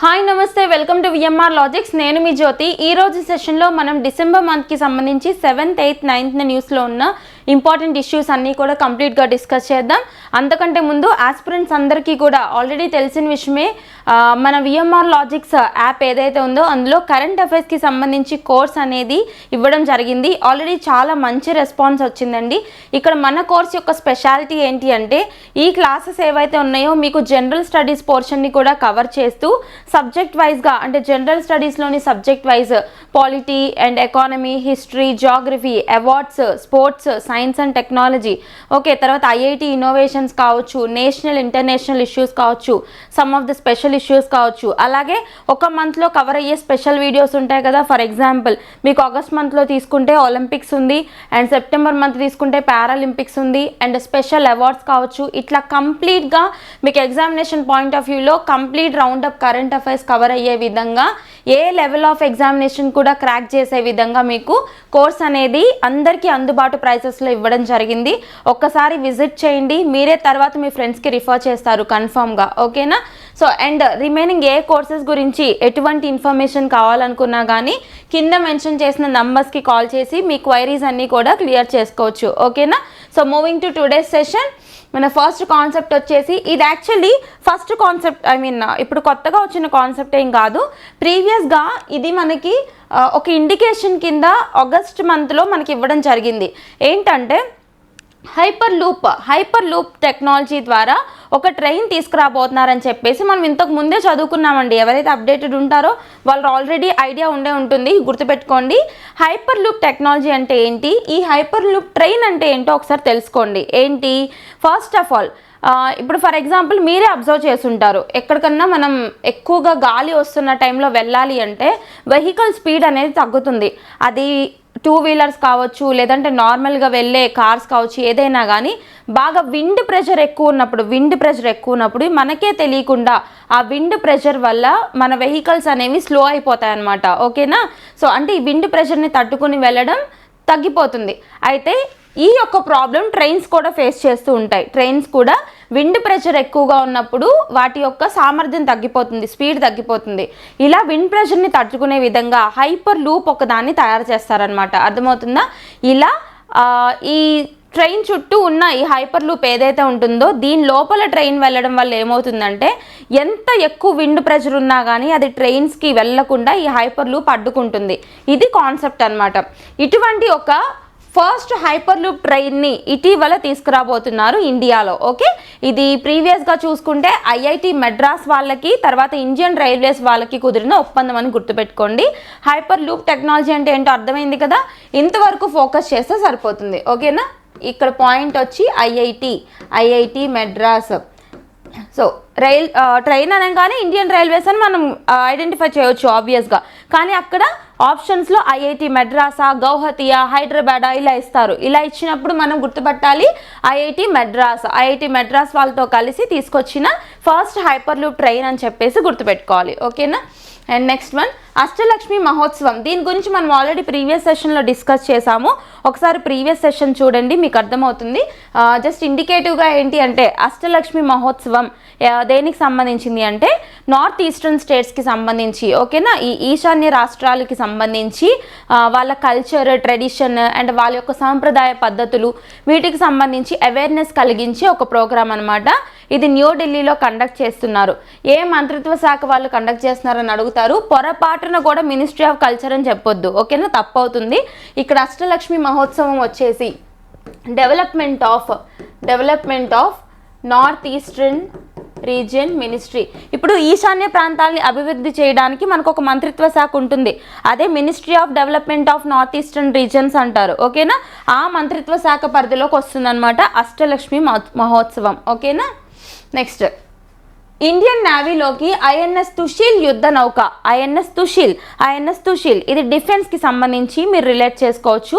Hi నమస్తే, welcome to VMR logics. నేను మీ జ్యోతి. ఈ రోజు సెషన్లో మనం డిసెంబర్ మంత్కి సంబంధించి 7th, 8th, 9th న్యూస్లో ఉన్న ఇంపార్టెంట్ ఇష్యూస్ అన్నీ కూడా కంప్లీట్గా డిస్కస్ చేద్దాం. అంతకంటే ముందు ఆస్పిరెంట్స్ అందరికీ కూడా ఆల్రెడీ తెలిసిన విషయమే, మన విఎంఆర్ లాజిక్స్ యాప్ ఏదైతే ఉందో అందులో కరెంట్ అఫైర్స్కి సంబంధించి కోర్స్ అనేది ఇవ్వడం జరిగింది. ఆల్రెడీ చాలా మంచి రెస్పాన్స్ వచ్చిందండి. ఇక్కడ మన కోర్స్ యొక్క స్పెషాలిటీ ఏంటి అంటే, ఈ క్లాసెస్ ఏవైతే ఉన్నాయో మీకు జనరల్ స్టడీస్ పోర్షన్ని కూడా కవర్ చేస్తూ సబ్జెక్ట్ వైజ్గా, అంటే జనరల్ స్టడీస్లోని subject wise polity and economy, history, geography, awards, sports, science and technology, okay, తర్వాత ఐఐటి ఇన్నోవేషన్స్ కావచ్చు, నేషనల్ ఇంటర్నేషనల్ ఇష్యూస్ కావచ్చు, some of the special issues కావచ్చు, అలాగే ఒక మంత్లో కవర్ అయ్యే స్పెషల్ వీడియోస్ ఉంటాయి కదా. ఫర్ ఎగ్జాంపుల్ మీకు ఆగస్ట్ మంత్లో తీసుకుంటే ఒలింపిక్స్ ఉంది, అండ్ సెప్టెంబర్ మంత్ తీసుకుంటే పారాలింపిక్స్ ఉంది, అండ్ స్పెషల్ అవార్డ్స్ కావచ్చు. ఇట్లా కంప్లీట్గా మీకు ఎగ్జామినేషన్ పాయింట్ ఆఫ్ వ్యూలో complete round up current affairs cover అయ్యే విధంగా, ఏ లెవెల్ ఆఫ్ ఎగ్జామినేషన్ కూడా క్రాక్ చేసే విధంగా మీకు కోర్స్ అనేది అందరికీ అందుబాటు ప్రైసెస్లో ఇవ్వడం జరిగింది. ఒక్కసారి విజిట్ చేయండి, మీరే తర్వాత మీ ఫ్రెండ్స్కి రిఫర్ చేస్తారు కన్ఫర్మ్గా, ఓకేనా. So and remaining A courses గురించి ఎటువంటి ఇన్ఫర్మేషన్ కావాలనుకున్నా కానీ కింద మెన్షన్ చేసిన నంబర్స్కి కాల్ చేసి మీ క్వైరీస్ అన్నీ కూడా క్లియర్ చేసుకోవచ్చు, ఓకేనా. So moving to today's session, మన ఫస్ట్ కాన్సెప్ట్ వచ్చేసి, ఇది యాక్చువల్లీ ఫస్ట్ కాన్సెప్ట్, ఇప్పుడు కొత్తగా వచ్చిన కాన్సెప్ట్ ఏం కాదు. ప్రీవియస్గా ఇది మనకి ఒక ఇండికేషన్ కింద ఆగస్ట్ మంత్లో మనకి ఇవ్వడం జరిగింది. ఏంటంటే హైపర్ లూప్ టెక్నాలజీ ద్వారా ఒక ట్రైన్ తీసుకురాబోతున్నారని చెప్పేసి మనం ఇంతకు ముందే చదువుకున్నామండి. ఎవరైతే అప్డేటెడ్ ఉంటారో వాళ్ళు ఆల్రెడీ ఐడియా ఉంటుంది, గుర్తుపెట్టుకోండి. హైపర్ లూప్ టెక్నాలజీ అంటే ఏంటి, ఈ హైపర్ లూప్ ట్రైన్ అంటే ఏంటో ఒకసారి తెలుసుకోండి. ఏంటి, ఫస్ట్ ఆఫ్ ఆల్ ఇప్పుడు ఫర్ ఎగ్జాంపుల్ మీరే అబ్జర్వ్ చేస్తుంటారు, ఎక్కడికన్నా మనం ఎక్కువగా గాలి వస్తున్న టైంలో వెళ్ళాలి అంటే వెహికల్ స్పీడ్ అనేది తగ్గుతుంది. అది 2 వీలర్స్ కావచ్చు, లేదంటే నార్మల్గా వెళ్ళే కార్స్ కావచ్చు, ఏదైనా కానీ బాగా విండ్ ప్రెషర్ ఎక్కువ ఉన్నప్పుడు మనకే తెలియకుండా ఆ విండ్ ప్రెషర్ వల్ల మన వెహికల్స్ అనేవి స్లో అయిపోతాయి అన్నమాట, ఓకేనా. సో అంటే ఈ విండ్ ప్రెషర్ని తట్టుకుని వెళ్ళడం తగ్గిపోతుంది. అయితే ఈ యొక్క ప్రాబ్లం ట్రైన్స్ కూడా ఫేస్ చేస్తూ ఉంటాయి. ట్రైన్స్ కూడా విండ్ ప్రెషర్ ఎక్కువగా ఉన్నప్పుడు వాటి యొక్క సామర్థ్యం తగ్గిపోతుంది, స్పీడ్ తగ్గిపోతుంది. ఇలా విండ్ ప్రెషర్ని తట్టుకునే విధంగా హైపర్ లూప్ ఒకదాన్ని తయారు చేస్తారనమాట, అర్థమవుతుందా. ఇలా ఈ ట్రైన్ చుట్టూ ఉన్న ఈ హైపర్ లూప్ ఏదైతే ఉంటుందో దీని లోపల ట్రైన్ వెళ్ళడం వల్ల ఏమవుతుందంటే, ఎంత ఎక్కువ విండ్ ప్రెషర్ ఉన్నా కానీ అది ట్రైన్స్కి వెళ్ళకుండా ఈ హైపర్ లూప్ అడ్డుకుంటుంది. ఇది కాన్సెప్ట్ అనమాట. ఇటువంటి ఒక ఫస్ట్ హైపర్ లూప్ ట్రైన్ని ఇటీవల తీసుకురాబోతున్నారు ఇండియాలో, ఓకే. ఇది ప్రీవియస్గా చూసుకుంటే ఐఐటి మెడ్రాస్ వాళ్ళకి, తర్వాత ఇండియన్ రైల్వేస్ వాళ్ళకి కుదిరిన ఒప్పందం అని గుర్తుపెట్టుకోండి. హైపర్ లూప్ టెక్నాలజీ అంటే ఏంటో అర్థమైంది కదా. ఇంతవరకు ఫోకస్ చేస్తే సరిపోతుంది, ఓకేనా. ఇక్కడ పాయింట్ వచ్చి ఐఐటి మెడ్రాస్. సో ట్రైన్ అనగానే ఇండియన్ రైల్వేస్ అని మనం ఐడెంటిఫై చేయవచ్చు ఆబ్వియస్గా, కానీ అక్కడ ఆప్షన్స్లో ఐఐటి మెడ్రాసా, గౌహతియా, హైదరాబాదా ఇలా ఇస్తారు. ఇలా ఇచ్చినప్పుడు మనం గుర్తుపట్టాలి ఐఐటి మెడ్రాస్ వాళ్ళతో కలిసి తీసుకొచ్చిన ఫస్ట్ హైపర్ లూప్ ట్రైన్ అని చెప్పేసి గుర్తుపెట్టుకోవాలి, ఓకేనా. అండ్ నెక్స్ట్ వన్, అష్టలక్ష్మి మహోత్సవం. దీని గురించి మనం ఆల్రెడీ ప్రీవియస్ సెషన్లో డిస్కస్ చేసాము. ఒకసారి ప్రీవియస్ సెషన్ చూడండి, మీకు అర్థమవుతుంది. జస్ట్ ఇండికేటివ్గా ఏంటి అంటే, అష్టలక్ష్మి మహోత్సవం దేనికి సంబంధించింది అంటే నార్త్ ఈస్టర్న్ స్టేట్స్కి సంబంధించి, ఓకేనా. ఈ ఈశాన్య రాష్ట్రాలకి సంబంధించి వాళ్ళ కల్చర్, ట్రెడిషన్ అండ్ వాళ్ళ యొక్క సాంప్రదాయ పద్ధతులు, వీటికి సంబంధించి అవేర్నెస్ కలిగించే ఒక ప్రోగ్రామ్ అనమాట. ఇది న్యూఢిల్లీలో కండక్ట్ చేస్తున్నారు. ఏ మంత్రిత్వ శాఖ వాళ్ళు కండక్ట్ చేస్తున్నారని అడుగుతారు. పొరపాటున కూడా మినిస్ట్రీ ఆఫ్ కల్చర్ అని చెప్పొద్దు, ఓకేనా, తప్పు అవుతుంది. ఇక్కడ అష్టలక్ష్మి మహోత్సవం వచ్చేసి development of north eastern region ministry. ఇప్పుడు ఈశాన్య ప్రాంతాలని అభివృద్ధి చేయడానికి మనకు ఒక మంత్రిత్వ శాఖ ఉంటుంది, అదే ministry of development of north eastern regions అంటారు, ఓకేనా. ఆ మంత్రిత్వ శాఖ పరిధిలోకి వస్తుందన్నమాట అష్టలక్ష్మి మహోత్సవం, ఓకేనా. నెక్స్ట్, ఇండియన్ నేవీలోకి ఐఎన్ఎస్ తుషిల్ యుద్ధ నౌక, ఐఎన్ఎస్ తుషిల్ ఇది డిఫెన్స్కి సంబంధించి మీరు రిలేట్ చేసుకోవచ్చు.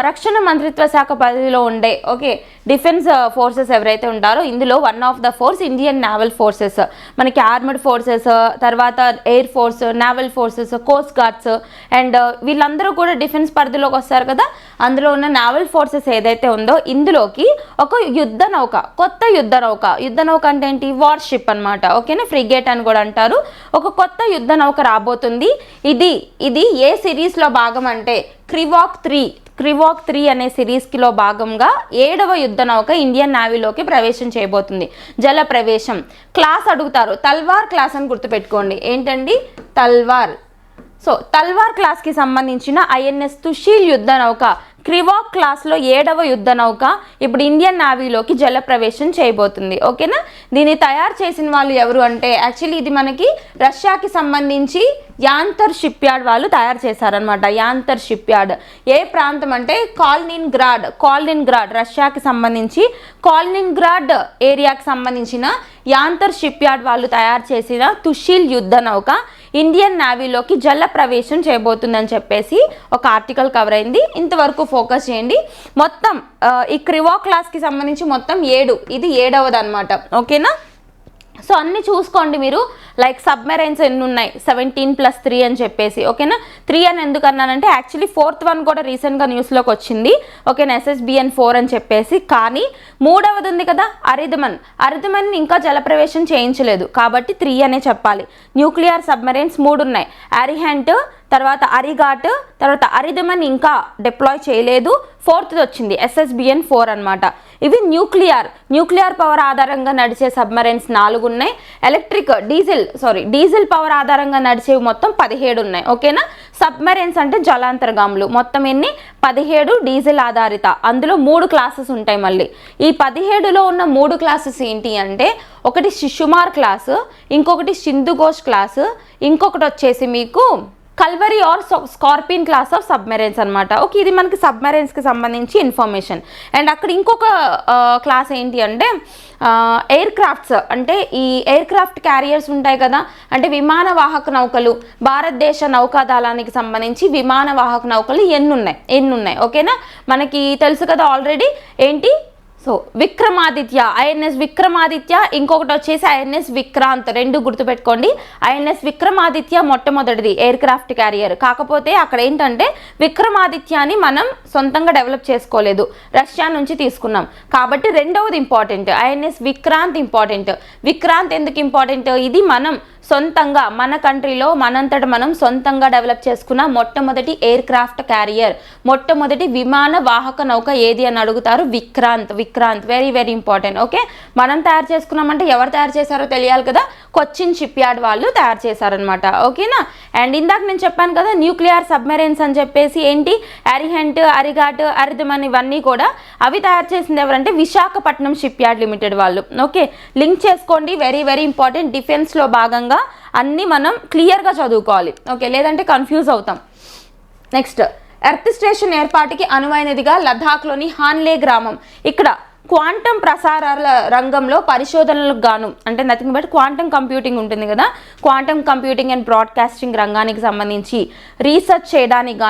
రక్షణ మంత్రిత్వ శాఖ పరిధిలో ఉండే, ఓకే, డిఫెన్స్ ఫోర్సెస్ ఎవరైతే ఉంటారో ఇందులో one of the force Indian naval forces, మనకి ఆర్మడ్ ఫోర్సెస్, తర్వాత air force, naval forces, Coast guards and వీళ్ళందరూ కూడా డిఫెన్స్ పరిధిలోకి వస్తారు కదా. అందులో ఉన్న నేవల్ ఫోర్సెస్ ఏదైతే ఉందో ఇందులోకి ఒక యుద్ధ నౌక, కొత్త యుద్ధ నౌక అంటే ఏంటి, వార్షిప్ అనమాట. ఓకేనా, ఫ్రిగేట్ అని కూడా అంటారు. ఒక కొత్త యుద్ధ నౌక రాబోతుంది. ఇది ఏ సిరీస్లో భాగం అంటే క్రివాక్ 3 అనే సిరీస్కిలో భాగంగా 7వ యుద్ధ నౌక ఇండియన్ నేవీలోకి ప్రవేశం చేయబోతుంది. జల ప్రవేశం. క్లాస్ అడుగుతారు, తల్వార్ క్లాస్ అని గుర్తుపెట్టుకోండి. ఏంటండి, తల్వార్. సో తల్వార్ క్లాస్కి సంబంధించిన ఐఎన్ఎస్ తుషీల్ యుద్ధ నౌక క్రివాక్ క్లాస్లో 7వ యుద్ధ నౌక ఇప్పుడు ఇండియన్ నేవీలోకి జల ప్రవేశం చేయబోతుంది. ఓకేనా, దీన్ని తయారు చేసిన వాళ్ళు ఎవరు అంటే యాక్చువల్లీ ఇది మనకి రష్యాకి సంబంధించి యాంతర్ షిప్ యార్డ్ వాళ్ళు తయారు చేశారనమాట. యాంతర్ షిప్ యార్డ్ ఏ ప్రాంతం అంటే కాలినిన్గ్రాడ్, రష్యాకి సంబంధించి కాలినిన్గ్రాడ్ ఏరియాకి సంబంధించిన యాంతర్ షిప్ యార్డ్ వాళ్ళు తయారు చేసిన తుషీల్ యుద్ధ నౌక ఇండియన్ నేవీలోకి జల ప్రవేశం చేయబోతుందని చెప్పేసి ఒక ఆర్టికల్ కవర్ అయింది. ఇంతవరకు ఫోకస్ చేయండి. మొత్తం ఈ క్రివాక్ క్లాస్కి సంబంధించి మొత్తం 7, ఇది 7వది అనమాట. ఓకేనా, సో అన్ని చూసుకోండి మీరు. లైక్ సబ్మెరైన్స్ ఎన్ని ఉన్నాయి, 17+3 అని చెప్పేసి. ఓకేనా, 3 అని ఎందుకు అన్నానంటే యాక్చువల్లీ 4th వన్ కూడా రీసెంట్గా న్యూస్లోకి వచ్చింది. ఓకేనా, SSBN 4 అని చెప్పేసి. కానీ 3వది ఉంది కదా, అరిథమన్ ఇంకా జలప్రవేశం చేయించలేదు కాబట్టి 3 అనే చెప్పాలి. న్యూక్లియర్ సబ్మెరైన్స్ 3 ఉన్నాయి. అరిహంట్, తర్వాత అరిగాట్, తర్వాత అరిథమన్ ఇంకా డిప్లాయ్ చేయలేదు. 4th వచ్చింది SSBN 4 అనమాట. ఇవి న్యూక్లియర్ పవర్ ఆధారంగా నడిచే సబ్మరైన్స్ 4 ఉన్నాయి. డీజిల్ పవర్ ఆధారంగా నడిచేవి మొత్తం 17 ఉన్నాయి. ఓకేనా, సబ్మరైన్స్ అంటే జలాంతర్గాములు. మొత్తం ఎన్ని, 17 డీజిల్ ఆధారిత. అందులో 3 క్లాసెస్ ఉంటాయి. మళ్ళీ ఈ 17లో ఉన్న 3 క్లాసెస్ ఏంటి అంటే ఒకటి శిశుమార్ క్లాసు, ఇంకొకటి సింధుఘోష్ క్లాసు, ఇంకొకటి వచ్చేసి మీకు Kalvari or Scorpion class of submarines అనమాట. ఓకే, ఇది మనకి సబ్మెరైన్స్కి సంబంధించి ఇన్ఫర్మేషన్. అండ్ అక్కడ ఇంకొక క్లాస్ ఏంటి అంటే ఎయిర్ క్రాఫ్ట్స్, అంటే ఈ ఎయిర్ క్రాఫ్ట్ క్యారియర్స్ ఉంటాయి కదా, అంటే విమాన వాహక నౌకలు. భారతదేశ నౌకాదళానికి సంబంధించి విమాన వాహక నౌకలు ఎన్ని ఉన్నాయి. ఓకేనా, మనకి తెలుసు కదా ఆల్రెడీ ఏంటి. సో విక్రమాదిత్య, ఐఎన్ఎస్ విక్రమాదిత్య, ఇంకొకటి వచ్చేసి ఐఎన్ఎస్ విక్రాంత్. 2 గుర్తుపెట్టుకోండి. ఐఎన్ఎస్ విక్రమాదిత్య మొట్టమొదటిది ఎయిర్ క్రాఫ్ట్ క్యారియర్. కాకపోతే అక్కడ ఏంటంటే విక్రమాదిత్యాని మనం సొంతంగా డెవలప్ చేసుకోలేదు, రష్యా నుంచి తీసుకున్నాం కాబట్టి 2వది important. INS Vikrant important. Vikrant ఎందుకు ఇంపార్టెంట్, ఇది మనం సొంతంగా మన కంట్రీలో మనంతట మనం సొంతంగా డెవలప్ చేసుకున్న మొట్టమొదటి ఎయిర్ క్రాఫ్ట్ క్యారియర్, మొట్టమొదటి విమాన వాహక నౌక ఏది అని అడుగుతారు. Vikrant. Very very important. Okay, మనం తయారు చేసుకున్నామంటే ఎవరు తయారు చేశారో తెలియాలి కదా, కొచ్చిన్ షిప్ యార్డ్ వాళ్ళు తయారు చేశారనమాట. ఓకేనా, అండ్ ఇందాక నేను చెప్పాను కదా న్యూక్లియర్ సబ్మెరైన్స్ అని చెప్పేసి ఏంటి, అరిహంట్, అరిగాట్, అరిథమన్ ఇవన్నీ కూడా అవి తయారు చేసింది ఎవరంటే విశాఖపట్నం షిప్ యార్డ్ లిమిటెడ్ వాళ్ళు. ఓకే, లింక్ చేసుకోండి, వెరీ వెరీ ఇంపార్టెంట్. డిఫెన్స్లో భాగంగా అన్నీ మనం క్లియర్గా చదువుకోవాలి. ఓకే, లేదంటే కన్ఫ్యూజ్ అవుతాం. నెక్స్ట్, ఎర్త్ స్టేషన్ ఏర్పాటుకి అనువైనదిగా లద్దాఖ్లోని హాన్లే గ్రామం. ఇక్కడ క్వాంటమ్ ప్రసారాల రంగంలో పరిశోధనలకు గాను, అంటే నథింగ్ బట్ క్వాంటమ్ కంప్యూటింగ్ ఉంటుంది కదా, క్వాంటమ్ కంప్యూటింగ్ అండ్ బ్రాడ్కాస్టింగ్ రంగానికి సంబంధించి రీసెర్చ్ చేయడానికి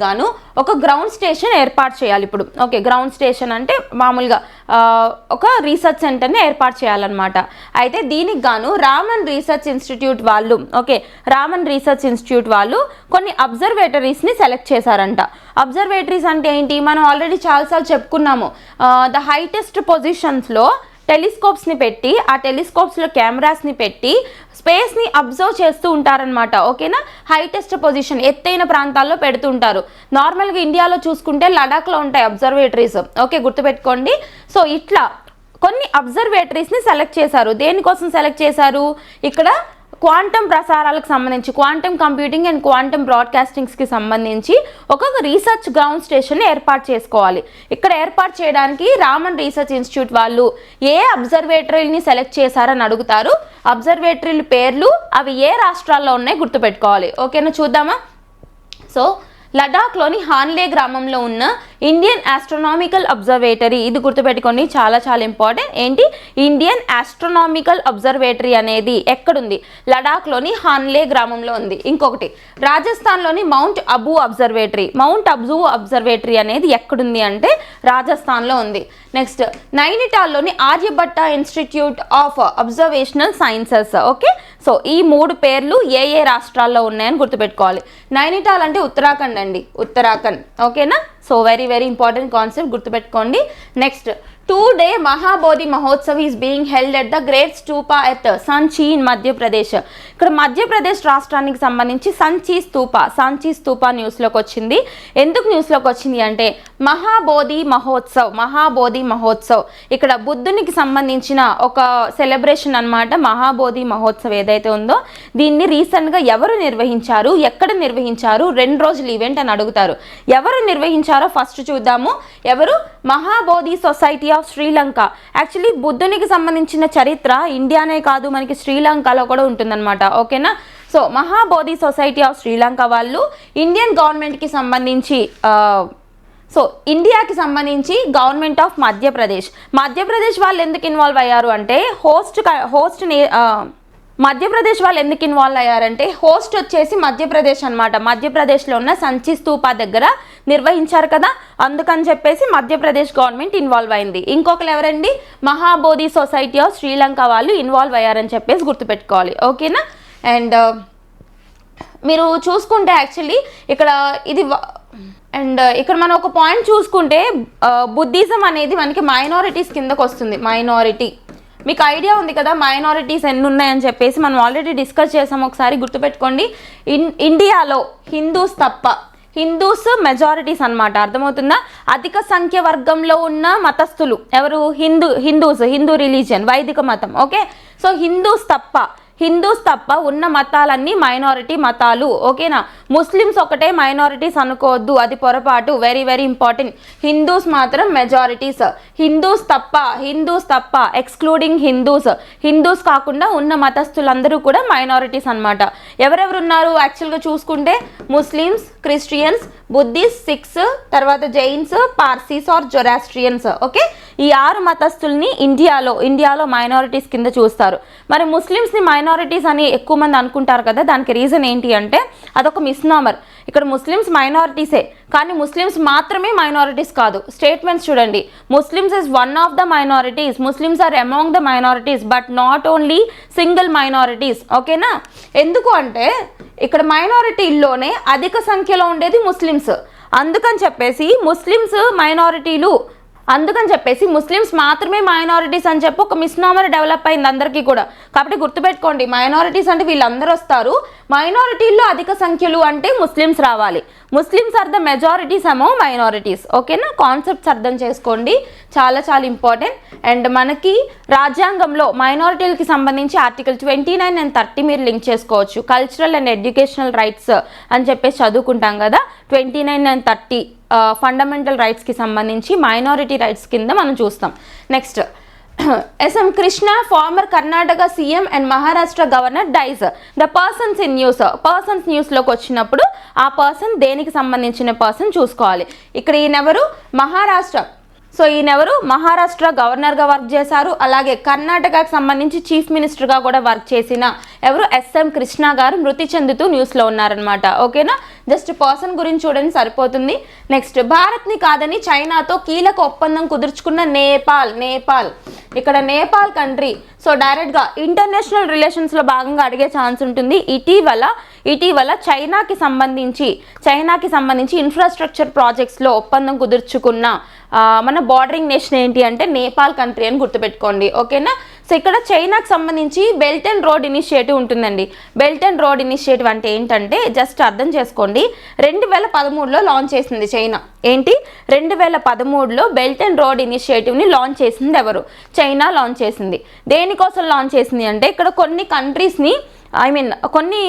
గాను ఒక గ్రౌండ్ స్టేషన్ ఏర్పాటు చేయాలి ఇప్పుడు. ఓకే, గ్రౌండ్ స్టేషన్ అంటే మామూలుగా ఒక రీసెర్చ్ సెంటర్ని ఏర్పాటు చేయాలన్నమాట. అయితే దీనికి గాను రామన్ రీసెర్చ్ ఇన్స్టిట్యూట్ వాళ్ళు కొన్ని అబ్జర్వేటరీస్ని సెలెక్ట్ చేశారంట. అబ్జర్వేటరీస్ అంటే ఏంటి, మనం ఆల్రెడీ చాలాసార్లు చెప్పుకున్నాము. ద హైటెస్ట్ పొజిషన్స్లో టెలిస్కోప్స్ని పెట్టి, ఆ టెలిస్కోప్స్లో కెమెరాస్ని పెట్టి స్పేస్ని అబ్జర్వ్ చేస్తూ ఉంటారనమాట. ఓకేనా, హైటెస్ట్ పొజిషన్ ఎత్తైన ప్రాంతాల్లో పెడుతుంటారు. నార్మల్గా ఇండియాలో చూసుకుంటే లడాఖ్లో ఉంటాయి అబ్జర్వేటరీస్. ఓకే, గుర్తుపెట్టుకోండి. సో ఇట్లా కొన్ని అబ్జర్వేటరీస్ని సెలెక్ట్ చేశారు. దేనికోసం సెలెక్ట్ చేశారు, ఇక్కడ క్వాంటమ్ ప్రసారాలకు సంబంధించి, క్వాంటమ్ కంప్యూటింగ్ అండ్ క్వాంటమ్ బ్రాడ్కాస్టింగ్స్కి సంబంధించి ఒక రీసెర్చ్ గ్రౌండ్ స్టేషన్ ఏర్పాటు చేసుకోవాలి. ఇక్కడ ఏర్పాటు చేయడానికి రామన్ రీసెర్చ్ ఇన్స్టిట్యూట్ వాళ్ళు ఏ అబ్జర్వేటరీని సెలెక్ట్ చేశారని అడుగుతారు. అబ్జర్వేటరీల పేర్లు, అవి ఏ రాష్ట్రాల్లో ఉన్నాయి గుర్తుపెట్టుకోవాలి. ఓకేనా, చూద్దామా. సో లడాఖ్లోని హాన్లే గ్రామంలో ఉన్న ఇండియన్ ఆస్ట్రోనామికల్ అబ్జర్వేటరీ, ఇది గుర్తుపెట్టుకోండి, చాలా చాలా ఇంపార్టెంట్. ఏంటి ఇండియన్ ఆస్ట్రోనామికల్ అబ్జర్వేటరీ అనేది ఎక్కడుంది? లడాఖ్లోని హాన్లే గ్రామంలో ఉంది. ఇంకొకటి రాజస్థాన్లోని mount Abu observatory, mount Abu observatory అనేది ఎక్కడుంది అంటే రాజస్థాన్లో ఉంది. నెక్స్ట్ నైనిటాల్లోని Aryabhatta institute of observational sciences. Okay, so ఈ 3 పేర్లు ఏ ఏ రాష్ట్రాల్లో ఉన్నాయని గుర్తుపెట్టుకోవాలి. నైనిటాల్ అంటే ఉత్తరాఖండ్ అండి, ఉత్తరాఖండ్. ఓకేనా, so very very important concept, గుర్తుపెట్టుకోండి. Next 2-day Mahabodhi Mahotsav is being held at the great stupa at Sanchi in Madhya Pradesh. ఇక్కడ మధ్యప్రదేశ్ రాష్ట్రానికి సంబంధించి సాంచీ స్తూపా న్యూస్లోకి వచ్చింది. ఎందుకు న్యూస్లోకి వచ్చింది అంటే మహాబోధి మహోత్సవ్ ఇక్కడ బుద్ధునికి సంబంధించిన ఒక సెలబ్రేషన్ అన్నమాట. మహాబోధి మహోత్సవ్ ఏదైతే ఉందో దీన్ని రీసెంట్గా ఎవరు నిర్వహించారు, ఎక్కడ నిర్వహించారు, 2 రోజుల ఈవెంట్ అని అడుగుతారు. ఎవరు నిర్వహించారో ఫస్ట్ చూద్దాము. ఎవరు? Mahabodhi society of Sri Lanka. Actually బుద్ధునికి సంబంధించిన చరిత్ర ఇండియానే కాదు, మనకి శ్రీలంకలో కూడా ఉంటుందన్నమాట. ఓకేనా, so Mahabodhi society of Sri Lanka వాళ్ళు ఇండియన్ గవర్నమెంట్కి సంబంధించి ఇండియాకి సంబంధించి గవర్నమెంట్ ఆఫ్ మధ్యప్రదేశ్ వాళ్ళు ఎందుకు ఇన్వాల్వ్ అయ్యారు అంటే మధ్యప్రదేశ్ వాళ్ళు ఎందుకు ఇన్వాల్వ్ అయ్యారంటే హోస్ట్ వచ్చేసి మధ్యప్రదేశ్ అనమాట. మధ్యప్రదేశ్లో ఉన్న సంచి స్తూపా దగ్గర నిర్వహించారు కదా, అందుకని చెప్పేసి మధ్యప్రదేశ్ గవర్నమెంట్ ఇన్వాల్వ్ అయింది. ఇంకొకరు ఎవరండి? మహాబోధి సొసైటీ ఆఫ్ శ్రీలంక వాళ్ళు ఇన్వాల్వ్ అయ్యారని చెప్పేసి గుర్తుపెట్టుకోవాలి. ఓకేనా, అండ్ మీరు చూసుకుంటే యాక్చువల్లీ ఇక్కడ మనం ఒక పాయింట్ చూసుకుంటే బుద్ధిజం అనేది మనకి మైనారిటీస్ కిందకు వస్తుంది. మైనారిటీ మీకు ఐడియా ఉంది కదా, మైనారిటీస్ ఎన్ని ఉన్నాయని చెప్పేసి మనం ఆల్రెడీ డిస్కస్ చేసాం, ఒకసారి గుర్తుపెట్టుకోండి. ఇండియాలో హిందూస్ మెజారిటీస్ అనమాట, అర్థమవుతుందా? అధిక సంఖ్య వర్గంలో ఉన్న మతస్థులు ఎవరు? హిందూ రిలీజియన్, వైదిక మతం. ఓకే, సో హిందూస్ తప్ప ఉన్న మతాలన్నీ మైనారిటీ మతాలు. ఓకేనా, ముస్లిమ్స్ ఒకటే మైనారిటీస్ అనుకోవద్దు, అది పొరపాటు, వెరీ వెరీ ఇంపార్టెంట్. హిందూస్ మాత్రం మెజారిటీస్. హిందూస్ తప్ప ఎక్స్క్లూడింగ్ హిందూస్ కాకుండా ఉన్న మతస్థులందరూ కూడా మైనారిటీస్ అనమాట. ఎవరెవరు ఉన్నారు యాక్చువల్గా చూసుకుంటే? ముస్లిమ్స్, క్రిస్టియన్స్, బుద్ధిస్ట్, సిఖ్స్, తర్వాత Jains, Parsis or Zoroastrians. Okay, ఈ 6 మతస్థుల్ని ఇండియాలో మైనారిటీస్ కింద చూస్తారు. మరి ముస్లిమ్స్ని మైనారిటీస్ అని ఎక్కువ మంది అనుకుంటారు కదా, దానికి రీజన్ ఏంటి అంటే అదొక మిస్నామర్. ఇక్కడ ముస్లిమ్స్ మైనారిటీసే, కానీ ముస్లిమ్స్ మాత్రమే మైనారిటీస్ కాదు. స్టేట్మెంట్స్ చూడండి, Muslims is one of the minorities, Muslims are among the minorities but not only single minorities. ఓకేనా, ఎందుకు అంటే ఇక్కడ మైనారిటీల్లోనే అధిక సంఖ్యలో ఉండేది ముస్లిమ్స్, అందుకని చెప్పేసి ముస్లిమ్స్ మాత్రమే మైనారిటీస్ అని చెప్పి ఒక మిస్నామర్ డెవలప్ అయింది అందరికీ కూడా. కాబట్టి గుర్తుపెట్టుకోండి, మైనారిటీస్ అంటే వీళ్ళందరూ వస్తారు, మైనారిటీల్లో అధిక సంఖ్యలు అంటే ముస్లిమ్స్ రావాలి. Muslims are the majorities among minorities. ఓకేనా, కాన్సెప్ట్స్ అర్థం చేసుకోండి, చాలా చాలా ఇంపార్టెంట్. అండ్ మనకి రాజ్యాంగంలో మైనారిటీలకి సంబంధించి ఆర్టికల్ 29 and 30 మీరు లింక్ చేసుకోవచ్చు. కల్చరల్ అండ్ ఎడ్యుకేషనల్ రైట్స్ అని చెప్పేసి చదువుకుంటాం కదా, 29 and 30 ఫండమెంటల్ రైట్స్కి సంబంధించి మైనారిటీ రైట్స్ కింద మనం చూస్తాం. Next SM Krishna, former Karnataka CM and Maharashtra Governor dies. The persons in news. Persons న్యూస్లోకి వచ్చినప్పుడు ఆ పర్సన్ దేనికి సంబంధించిన పర్సన్ చూసుకోవాలి. ఇక్కడ ఈయనెవరు? మహారాష్ట్ర గవర్నర్గా వర్క్ చేశారు, అలాగే కర్ణాటకకు సంబంధించి చీఫ్ మినిస్టర్గా కూడా వర్క్ చేసిన ఎవరు? SM కృష్ణ గారు మృతి చెందుతూ న్యూస్లో ఉన్నారనమాట. ఓకేనా, జస్ట్ పర్సన్ గురించి చూడండి సరిపోతుంది. నెక్స్ట్ భారత్ని కాదని చైనాతో కీలక ఒప్పందం కుదుర్చుకున్న నేపాల్. ఇక్కడ నేపాల్ కంట్రీ, సో డైరెక్ట్గా ఇంటర్నేషనల్ రిలేషన్స్లో భాగంగా అడిగే ఛాన్స్ ఉంటుంది. ఇటీవల చైనాకి సంబంధించి ఇన్ఫ్రాస్ట్రక్చర్ ప్రాజెక్ట్స్లో ఒప్పందం కుదుర్చుకున్న మన బార్డరింగ్ నేషన్ ఏంటి అంటే నేపాల్ కంట్రీ అని గుర్తుపెట్టుకోండి. ఓకేనా, సో ఇక్కడ చైనాకి సంబంధించి బెల్ట్ అండ్ రోడ్ ఇనిషియేటివ్ ఉంటుందండి. బెల్ట్ అండ్ రోడ్ ఇనిషియేటివ్ అంటే ఏంటంటే జస్ట్ అర్థం చేసుకోండి, 2013లో లాంచ్ చేసింది చైనా. ఏంటి? 2013లో బెల్ట్ అండ్ రోడ్ ఇనిషియేటివ్ని లాంచ్ చేసింది ఎవరు? చైనా లాంచ్ చేసింది. దేనికోసం లాంచ్ చేసింది అంటే ఇక్కడ కొన్ని కంట్రీస్ని కొన్ని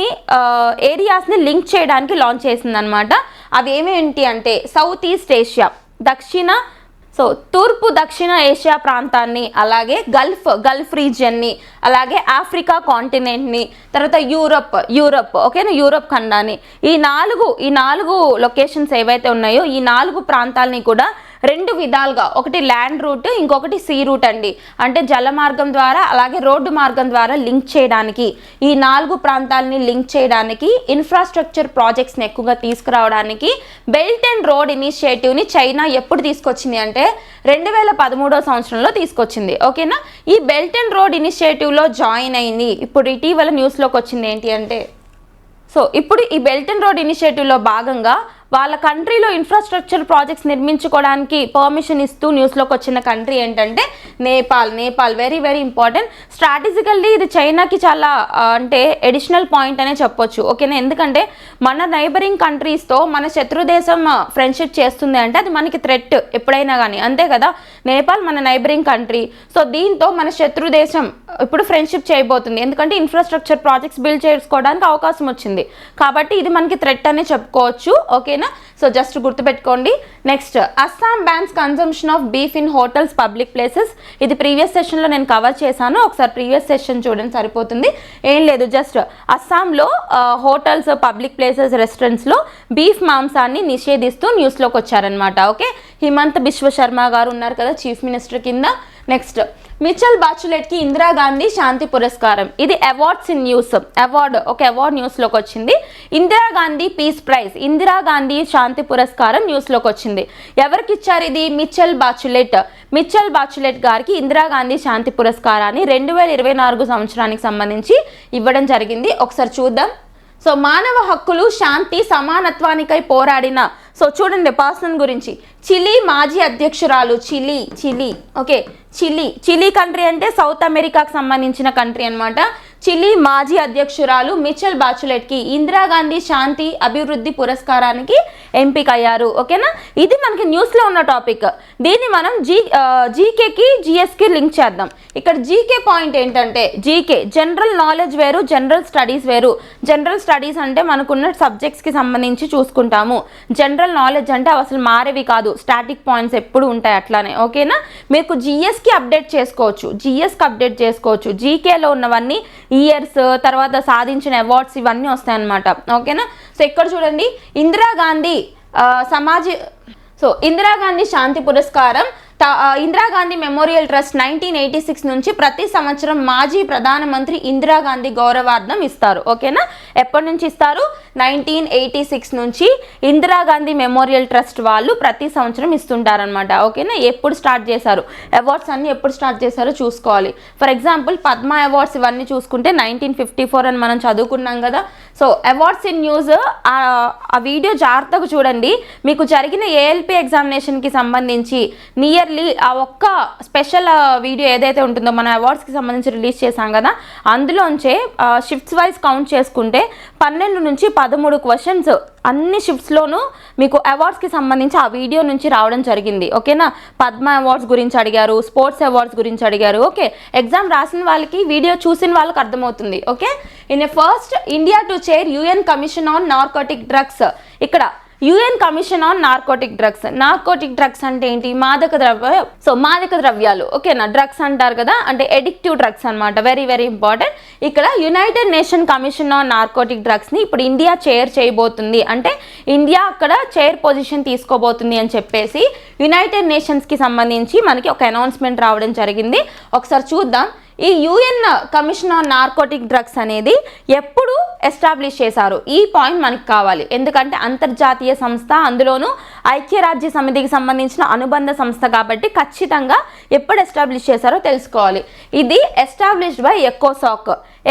ఏరియాస్ని లింక్ చేయడానికి లాంచ్ చేసింది అనమాట. అవి ఏమేంటి అంటే సౌత్ ఈస్ట్ ఏషియా, సో తూర్పు దక్షిణ ఏషియా ప్రాంతాన్ని, అలాగే గల్ఫ్ రీజియన్ని, అలాగే ఆఫ్రికా కాంటినెంట్ని, తర్వాత యూరప్ ఓకేనా, యూరప్ ఖండాన్ని, ఈ నాలుగు లొకేషన్స్ ఏవైతే ఉన్నాయో ఈ 4 ప్రాంతాలని కూడా 2 విధాలుగా, ఒకటి ల్యాండ్ రూట్, ఇంకొకటి సీ రూట్ అండి. అంటే జల మార్గం ద్వారా అలాగే రోడ్డు మార్గం ద్వారా లింక్ చేయడానికి, ఈ 4 ప్రాంతాలని లింక్ చేయడానికి ఇన్ఫ్రాస్ట్రక్చర్ ప్రాజెక్ట్స్ని ఎక్కువగా తీసుకురావడానికి బెల్ట్ అండ్ రోడ్ ఇనిషియేటివ్ని చైనా ఎప్పుడు తీసుకొచ్చింది అంటే 2013 సంవత్సరంలో తీసుకొచ్చింది. ఓకేనా, ఈ బెల్ట్ అండ్ రోడ్ ఇనిషియేటివ్లో జాయిన్ అయింది. ఇప్పుడు ఇటీవల న్యూస్లోకి వచ్చింది ఏంటి అంటే, సో ఇప్పుడు ఈ బెల్ట్ అండ్ రోడ్ ఇనిషియేటివ్లో భాగంగా వాళ్ళ కంట్రీలో ఇన్ఫ్రాస్ట్రక్చర్ ప్రాజెక్ట్స్ నిర్మించుకోవడానికి పర్మిషన్ ఇస్తూ న్యూస్లోకి వచ్చిన కంట్రీ ఏంటంటే Nepal. Very very important. Strategically ఇది చైనాకి చాలా అంటే ఎడిషనల్ పాయింట్ అనే చెప్పొచ్చు. ఓకేనా, ఎందుకంటే మన నైబరింగ్ కంట్రీస్తో మన శత్రు దేశం ఫ్రెండ్షిప్ చేస్తుంది అంటే అది మనకి థ్రెట్ ఎప్పుడైనా కానీ, అంతే కదా. నేపాల్ మన నైబరింగ్ కంట్రీ, సో దీంతో మన శత్రు దేశం ఇప్పుడు ఫ్రెండ్షిప్ చేయబోతుంది. ఎందుకంటే ఇన్ఫ్రాస్ట్రక్చర్ ప్రాజెక్ట్స్ బిల్డ్ చేసుకోవడానికి అవకాశం వచ్చింది కాబట్టి ఇది మనకి థ్రెట్ అనే చెప్పుకోవచ్చు. ఓకేనా, సో జస్ట్ గుర్తుపెట్టుకోండి. Next, Assam bans consumption of beef in hotels public places. ఇది ప్రీవియస్ సెషన్లో నేను కవర్ చేశాను, ఒకసారి ప్రీవియస్ సెషన్ చూడండి సరిపోతుంది. ఏం లేదు, జస్ట్ అస్సాంలో హోటల్స్, పబ్లిక్ ప్లేసెస్, రెస్టారెంట్స్లో బీఫ్ మాంసాన్ని నిషేధిస్తూ న్యూస్లోకి వచ్చారనమాట. ఓకే, హిమంత్ బిశ్వ శర్మ గారు ఉన్నారు కదా చీఫ్ మినిస్టర్ కింద. నెక్స్ట్, మిచెల్ బాచులెట్కి ఇందిరాగాంధీ శాంతి పురస్కారం. ఇది అవార్డ్స్ ఇన్ న్యూస్, ఒక అవార్డ్ న్యూస్లోకి వచ్చింది. ఇందిరాగాంధీ పీస్ ప్రైజ్, ఇందిరాగాంధీ శాంతి పురస్కారం న్యూస్లోకి వచ్చింది. ఎవరికి ఇచ్చారు ఇది? మిచెల్ బాచులెట్ గారికి ఇందిరాగాంధీ శాంతి పురస్కారాన్ని 2024 సంవత్సరానికి సంబంధించి ఇవ్వడం జరిగింది. ఒకసారి చూద్దాం. సో మానవ హక్కులు, శాంతి, సమానత్వానికై పోరాడిన, సో చూడండి పర్సన్ గురించి, చిలీ మాజీ అధ్యక్షురాలు, చిలీ కంట్రీ అంటే సౌత్ అమెరికాకు సంబంధించిన కంట్రీ అనమాట. చిలీ మాజీ అధ్యక్షురాలు మిచెల్ బాచులెట్కి ఇందిరాగాంధీ శాంతి అభివృద్ధి పురస్కారానికి ఎంపికయ్యారు. ఓకేనా, ఇది మనకి న్యూస్లో ఉన్న టాపిక్. దీన్ని మనం జీకేకి జిఎస్కి లింక్ చేద్దాం. ఇక్కడ జీకే పాయింట్ ఏంటంటే, జీకే జనరల్ నాలెడ్జ్ వేరు, జనరల్ స్టడీస్ వేరు. జనరల్ స్టడీస్ అంటే మనకున్న సబ్జెక్ట్స్కి సంబంధించి చూసుకుంటాము. జనరల్ నాలెడ్జ్ అంటే అసలు మారేవి కాదు, స్టాటిక్ పాయింట్స్ ఎప్పుడు ఉంటాయి అట్లానే. ఓకేనా, మీకు జిఎస్కి అప్డేట్ చేసుకోవచ్చు. జీకేలో ఉన్నవన్నీ ఇయర్స్, తర్వాత సాధించిన అవార్డ్స్ ఇవన్నీ వస్తాయన్నమాట. ఓకేనా, సో ఇక్కడ చూడండి, ఇందిరాగాంధీ శాంతి పురస్కారం ఇందిరాగాంధీ మెమోరియల్ ట్రస్ట్ 1986 నుంచి ప్రతి సంవత్సరం మాజీ ప్రధానమంత్రి ఇందిరాగాంధీ గౌరవార్థం ఇస్తారు. ఓకేనా, ఎప్పటి నుంచి ఇస్తారు? 1986 నుంచి ఇందిరాగాంధీ మెమోరియల్ ట్రస్ట్ వాళ్ళు ప్రతి సంవత్సరం ఇస్తుంటారనమాట. ఓకేనా, ఎప్పుడు స్టార్ట్ చేశారు, అవార్డ్స్ అన్ని ఎప్పుడు స్టార్ట్ చేశారో చూసుకోవాలి. ఫర్ ఎగ్జాంపుల్ పద్మ అవార్డ్స్ ఇవన్నీ చూసుకుంటే 1954 అని మనం చదువుకున్నాం కదా. సో అవార్డ్స్ ఇన్ న్యూస్ ఆ వీడియో జాగ్రత్తగా చూడండి. మీకు జరిగిన ఏఎల్పి ఎగ్జామినేషన్కి సంబంధించి నియర్లీ ఆ ఒక్క స్పెషల్ వీడియో ఏదైతే ఉంటుందో మన అవార్డ్స్కి సంబంధించి రిలీజ్ చేశాం కదా, అందులోంచే షిఫ్ట్స్ వైజ్ కౌంట్ చేసుకుంటే 12 నుంచి 13 క్వశ్చన్స్ అన్ని షిఫ్ట్స్లోనూ మీకు అవార్డ్స్కి సంబంధించి ఆ వీడియో నుంచి రావడం జరిగింది. ఓకేనా, పద్మ అవార్డ్స్ గురించి అడిగారు, స్పోర్ట్స్ అవార్డ్స్ గురించి అడిగారు. ఓకే, ఎగ్జామ్ రాసిన వాళ్ళకి, వీడియో చూసిన వాళ్ళకి అర్థమవుతుంది. Okay, in a first India to chair UN commission on narcotic drugs. ఇక్కడ UN commission on narcotic drugs అంటే ఏంటి? మాదక ద్రవ్యాలు. ఓకేనా, డ్రగ్స్ అంటారు కదా, అంటే ఎడిక్టివ్ డ్రగ్స్ అనమాట. Very very important. ఇక్కడ united nation commission on narcotic డ్రగ్స్ని ఇప్పుడు ఇండియా చైర్ చేయబోతుంది. అంటే ఇండియా అక్కడ చైర్ పొజిషన్ తీసుకోబోతుంది అని చెప్పేసి యునైటెడ్ నేషన్స్కి సంబంధించి మనకి ఒక అనౌన్స్మెంట్ రావడం జరిగింది. ఒకసారి చూద్దాం. ఈ UN commission on narcotic drugs అనేది ఎప్పుడు ఎస్టాబ్లిష్ చేశారు? ఈ పాయింట్ మనకి కావాలి. ఎందుకంటే అంతర్జాతీయ సంస్థ, అందులోనూ ఐక్యరాజ్య సమితికి సంబంధించిన అనుబంధ సంస్థ కాబట్టి ఖచ్చితంగా ఎప్పుడు ఎస్టాబ్లిష్ చేశారో తెలుసుకోవాలి. ఇది ఎస్టాబ్లిష్డ్ బై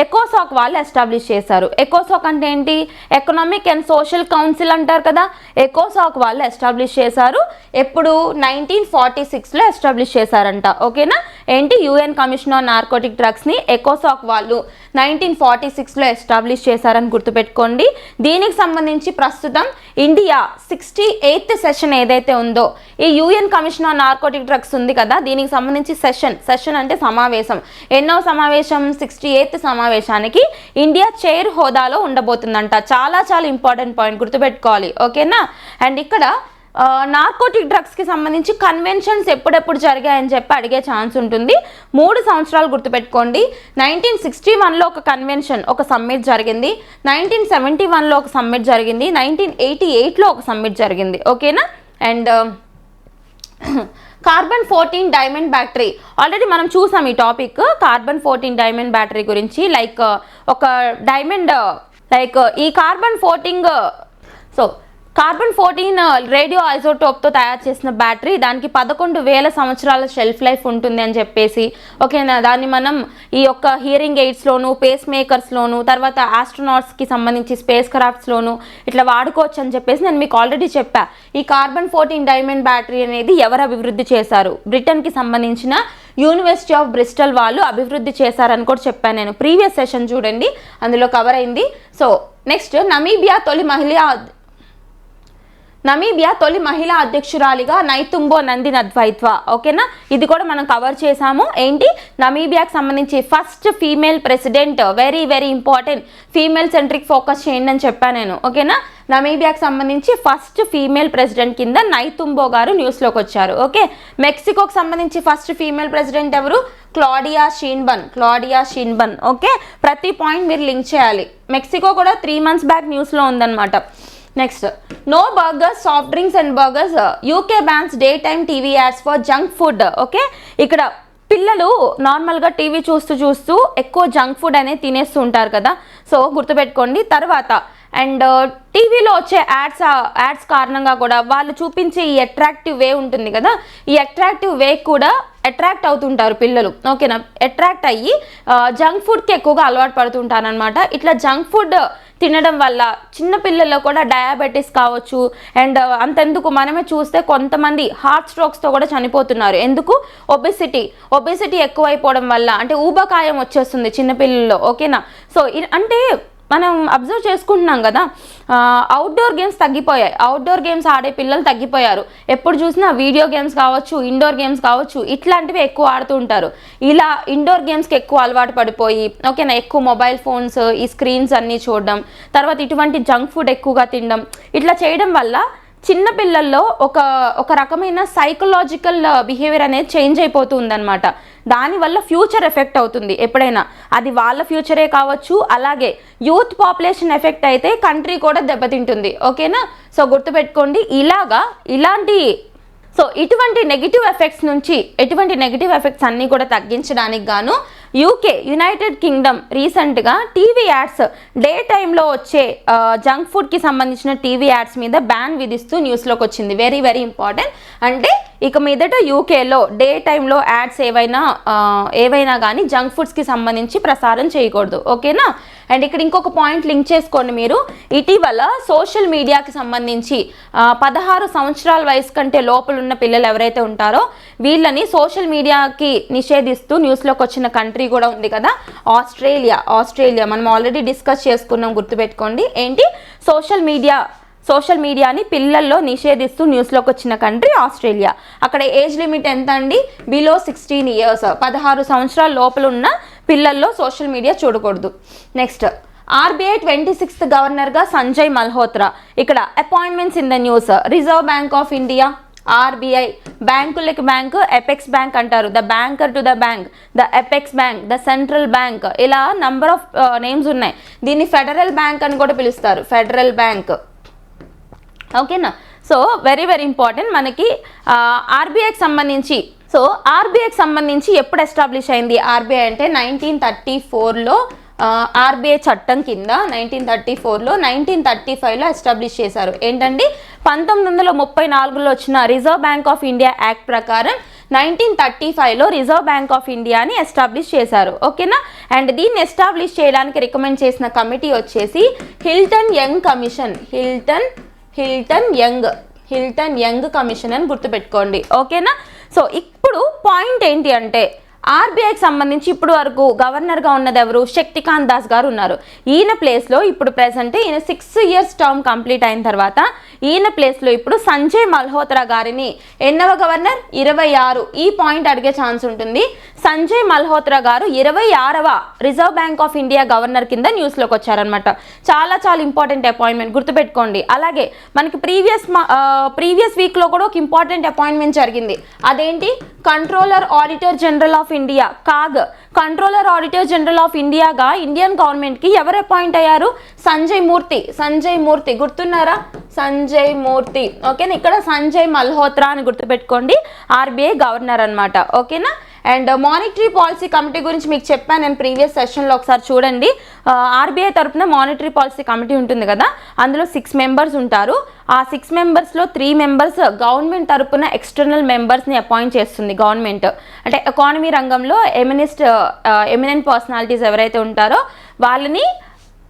ఎకోసాక్ వాళ్ళు ఎస్టాబ్లిష్ చేశారు. ఎకోసాక్ అంటే ఏంటి? ఎకనామిక్ అండ్ సోషల్ కౌన్సిల్ అంటారు కదా, ఎకోసాక్ వాళ్ళు ఎస్టాబ్లిష్ చేశారు. ఎప్పుడు? 1946లో ఎస్టాబ్లిష్ చేశారంట. ఓకేనా, ఏంటి? యుఎన్ కమిషన్ ఆన్ నార్కోటిక్ డ్రగ్స్ని ఎకోసాక్ వాళ్ళు 1946లో ఎస్టాబ్లిష్ చేశారని గుర్తుపెట్టుకోండి. దీనికి సంబంధించి ప్రస్తుతం ఇండియా 68th సెషన్ ఏదైతే ఉందో, ఈ UN commission on narcotic drugs ఉంది కదా, దీనికి సంబంధించి సెషన్ అంటే సమావేశం. ఎన్నో సమావేశం? 68th సమావేశానికి ఇండియా చైర్ హోదాలో ఉండబోతుందంట. చాలా చాలా ఇంపార్టెంట్ పాయింట్ గుర్తుపెట్టుకోవాలి. ఓకేనా, అండ్ ఇక్కడ నార్కోటిక్ డ్రగ్స్కి సంబంధించి కన్వెన్షన్స్ ఎప్పుడెప్పుడు జరిగాయని చెప్పి అడిగే ఛాన్స్ ఉంటుంది. 3 సంవత్సరాలు గుర్తుపెట్టుకోండి. 1961లో ఒక కన్వెన్షన్, ఒక సమ్మిట్ జరిగింది. 1971లో ఒక సమ్మిట్ జరిగింది. 1988లో ఒక సమ్మిట్ జరిగింది. ఓకేనా. And carbon 14 diamond battery, already మనం చూసాం ఈ టాపిక్. కార్బన్ 14 డైమండ్ బ్యాటరీ గురించి, లైక్ ఒక డైమండ్, లైక్ ఈ కార్బన్ 14 రేడియో ఐసోటోప్తో తయారు చేసిన బ్యాటరీ, దానికి 11,000 సంవత్సరాల షెల్ఫ్ లైఫ్ ఉంటుంది అని చెప్పేసి, ఓకేనా. దాన్ని మనం ఈ యొక్క హియరింగ్ ఎయిడ్స్లోను, పేస్ మేకర్స్లోను, తర్వాత ఆస్ట్రోనాట్స్కి సంబంధించి స్పేస్ క్రాఫ్ట్స్లోను ఇట్లా వాడుకోవచ్చు అని చెప్పేసి నేను మీకు ఆల్రెడీ చెప్పా. ఈ కార్బన్ 14 డైమండ్ బ్యాటరీ అనేది ఎవరు అభివృద్ధి చేశారు? బ్రిటన్కి సంబంధించిన యూనివర్సిటీ ఆఫ్ బ్రిస్టల్ వాళ్ళు అభివృద్ధి చేశారని కూడా చెప్పాను నేను. ప్రీవియస్ సెషన్ చూడండి, అందులో కవర్ అయింది. సో నెక్స్ట్, నమీబియా తొలి మహిళా అధ్యక్షురాలిగా నైతుంబో నందిన్ అద్వైత్వ. ఓకేనా, ఇది కూడా మనం కవర్ చేసాము. ఏంటి, నమీబియాకి సంబంధించి first female president, very very important, female centric focus చేయండి అని చెప్పాను నేను. ఓకేనా, నమీబియాకి సంబంధించి ఫస్ట్ ఫీమేల్ ప్రెసిడెంట్ కింద నైతుంబో గారు న్యూస్లోకి వచ్చారు. ఓకే, మెక్సికోకి సంబంధించి ఫస్ట్ ఫీమేల్ ప్రెసిడెంట్ ఎవరు? Claudia Sheinbaum. ఓకే, ప్రతి పాయింట్ మీరు లింక్ చేయాలి. మెక్సికో కూడా 3 months బ్యాక్ న్యూస్లో ఉందన్నమాట. Next, no burgers, soft drinks and burgers, UK bans day time TV ads for junk food. Okay, ఇక్కడ పిల్లలు నార్మల్గా టీవీ చూస్తూ ఎక్కువ జంక్ ఫుడ్ అనేది తినేస్తూ ఉంటారు కదా, సో గుర్తుపెట్టుకోండి. తర్వాత అండ్ టీవీలో వచ్చే యాడ్స్ కారణంగా కూడా వాళ్ళు చూపించే ఈ అట్రాక్టివ్ వే ఉంటుంది కదా, ఈ అట్రాక్టివ్ వే కూడా అట్రాక్ట్ అవుతుంటారు పిల్లలు. ఓకేనా, అట్రాక్ట్ అయ్యి జంక్ ఫుడ్కి ఎక్కువగా అలవాటు పడుతుంటారు అనమాట. ఇట్లా జంక్ ఫుడ్ తినడం వల్ల చిన్న పిల్లల్లో కూడా డయాబెటీస్ కావచ్చు, అండ్ అంతెందుకు మనమే చూస్తే కొంతమంది హార్ట్ స్ట్రోక్స్తో కూడా చనిపోతున్నారు. ఎందుకు? ఒబెసిటీ ఎక్కువైపోవడం వల్ల, అంటే ఊబకాయం వచ్చేస్తుంది చిన్నపిల్లల్లో. ఓకేనా, సో అంటే మనం అబ్జర్వ్ చేసుకుంటున్నాం కదా, అవుట్డోర్ గేమ్స్ తగ్గిపోయాయి, అవుట్డోర్ గేమ్స్ ఆడే పిల్లలు తగ్గిపోయారు. ఎప్పుడు చూసినా వీడియో గేమ్స్ కావచ్చు, ఇండోర్ గేమ్స్ కావచ్చు, ఇట్లాంటివి ఎక్కువ ఆడుతూ ఉంటారు. ఇలా ఇండోర్ గేమ్స్కి ఎక్కువ అలవాటు పడిపోయి, ఓకేనా, ఎక్కువ మొబైల్ ఫోన్స్, ఈ స్క్రీన్స్ అన్నీ చూడడం, తర్వాత ఇటువంటి జంక్ ఫుడ్ ఎక్కువగా తినడం, ఇట్లా చేయడం వల్ల చిన్న పిల్లల్లో ఒక రకమైన సైకలాజికల్ బిహేవియర్ అనేది చేంజ్ అయిపోతూ ఉందన్నమాట. దానివల్ల ఫ్యూచర్ ఎఫెక్ట్ అవుతుంది ఎప్పుడైనా, అది వాళ్ళ ఫ్యూచరే కావచ్చు. అలాగే యూత్ పాపులేషన్ ఎఫెక్ట్ అయితే కంట్రీ కూడా దెబ్బతింటుంది. ఓకేనా, సో గుర్తుపెట్టుకోండి. ఇటువంటి నెగిటివ్ ఎఫెక్ట్స్ అన్నీ కూడా తగ్గించడానికి గాను యునైటెడ్ కింగ్డమ్ రీసెంట్గా టీవీ యాడ్స్, డే టైంలో వచ్చే జంక్ ఫుడ్కి సంబంధించిన టీవీ యాడ్స్ మీద బ్యాన్ విధిస్తూ న్యూస్లోకి వచ్చింది. Very very important. అంటే ఇక మీదట యూకేలో డే టైంలో యాడ్స్ ఏవైనా కానీ జంక్ ఫుడ్స్కి సంబంధించి ప్రసారం చేయకూడదు. ఓకేనా, అండ్ ఇక్కడ ఇంకొక పాయింట్ లింక్ చేసుకోండి మీరు. ఇటీవల సోషల్ మీడియాకి సంబంధించి 16 సంవత్సరాల వయసు కంటే లోపల ఉన్న పిల్లలు ఎవరైతే ఉంటారో వీళ్ళని సోషల్ మీడియాకి నిషేధిస్తూ న్యూస్లోకి వచ్చిన కంట్రీ కూడా ఉంది కదా, ఆస్ట్రేలియా. మనం ఆల్రెడీ డిస్కస్ చేసుకున్నాం, గుర్తుపెట్టుకోండి. ఏంటి, సోషల్ మీడియాని పిల్లల్లో నిషేధిస్తూ న్యూస్లోకి వచ్చిన కంట్రీ ఆస్ట్రేలియా. అక్కడ ఏజ్ లిమిట్ ఎంత అండి? బిలో 16 years, 16 సంవత్సరాల లోపల ఉన్న పిల్లల్లో సోషల్ మీడియా చూడకూడదు. నెక్స్ట్, RBI 26th గవర్నర్గా సంజయ్ మల్హోత్రా. ఇక్కడ appointments in the news. Reserve bank of India, RBI, బ్యాంకులకి బ్యాంక్, ఎపెక్స్ బ్యాంక్ అంటారు, the banker to the bank, the apex bank, the central bank, ఇలా నంబర్ ఆఫ్ నేమ్స్ ఉన్నాయి. దీన్ని federal bank అని కూడా పిలుస్తారు, ఫెడరల్ బ్యాంక్. ఓకేనా, సో వెరీ వెరీ ఇంపార్టెంట్. మనకి ఆర్బీఐకి సంబంధించి ఎప్పుడు ఎస్టాబ్లిష్ అయింది ఆర్బీఐ అంటే 1934లో ఆర్బీఐ చట్టం కింద 1934లో 1935లో ఎస్టాబ్లిష్ చేశారు. ఏంటండి, 1934లో వచ్చిన reserve bank of India act ప్రకారం 1935లో రిజర్వ్ బ్యాంక్ ఆఫ్ ఇండియాని ఎస్టాబ్లిష్ చేశారు. ఓకేనా, అండ్ దీన్ని ఎస్టాబ్లిష్ చేయడానికి రికమెండ్ చేసిన కమిటీ వచ్చేసి హిల్టన్ యంగ్ కమిషన్ అని గుర్తుపెట్టుకోండి. ఓకేనా, సో ఇప్పుడు పాయింట్ ఏంటి అంటే ఆర్బీఐకి సంబంధించి ఇప్పుడు వరకు గవర్నర్గా ఉన్నది ఎవరు? శక్తికాంత్ దాస్ గారు ఉన్నారు. ఈయన ప్లేస్లో ఇప్పుడు ప్రెసెంట్ ఈయన 6 years టర్మ్ కంప్లీట్ అయిన తర్వాత ఈయన ప్లేస్లో ఇప్పుడు సంజయ్ మల్హోత్రా గారిని ఎన్నవ గవర్నర్? 26. ఈ పాయింట్ అడిగే ఛాన్స్ ఉంటుంది. సంజయ్ మల్హోత్రా గారు 26వ reserve bank of India governor కింద న్యూస్లోకి వచ్చారనమాట. చాలా చాలా ఇంపార్టెంట్ అపాయింట్మెంట్, గుర్తుపెట్టుకోండి. అలాగే మనకి ప్రీవియస్ వీక్లో కూడా ఒక ఇంపార్టెంట్ అపాయింట్మెంట్ జరిగింది. అదేంటి? Controller auditor general of India, CAG. Controller auditor general of ఇండియాగా ఇండియన్ గవర్నమెంట్కి ఎవరు అపాయింట్ అయ్యారు? సంజయ్ మూర్తి గుర్తున్నారా? సంజయ్ మూర్తి. ఓకేనా, ఇక్కడ సంజయ్ మల్హోత్రా అని గుర్తుపెట్టుకోండి, ఆర్బీఐ గవర్నర్ అనమాట. ఓకేనా. అండ్ మానిటరీ పాలసీ కమిటీ గురించి మీకు చెప్పాను నేను ప్రీవియస్ సెషన్లో, ఒకసారి చూడండి. ఆర్బీఐ తరఫున మానిటరీ పాలసీ కమిటీ ఉంటుంది కదా, అందులో 6 members ఉంటారు. ఆ 6 membersలో 3 members గవర్నమెంట్ తరఫున ఎక్స్టర్నల్ మెంబర్స్ని అపాయింట్ చేస్తుంది గవర్నమెంట్. అంటే ఎకానమీ రంగంలో ఎమినెంట్ పర్సనాలిటీస్ ఎవరైతే ఉంటారో వాళ్ళని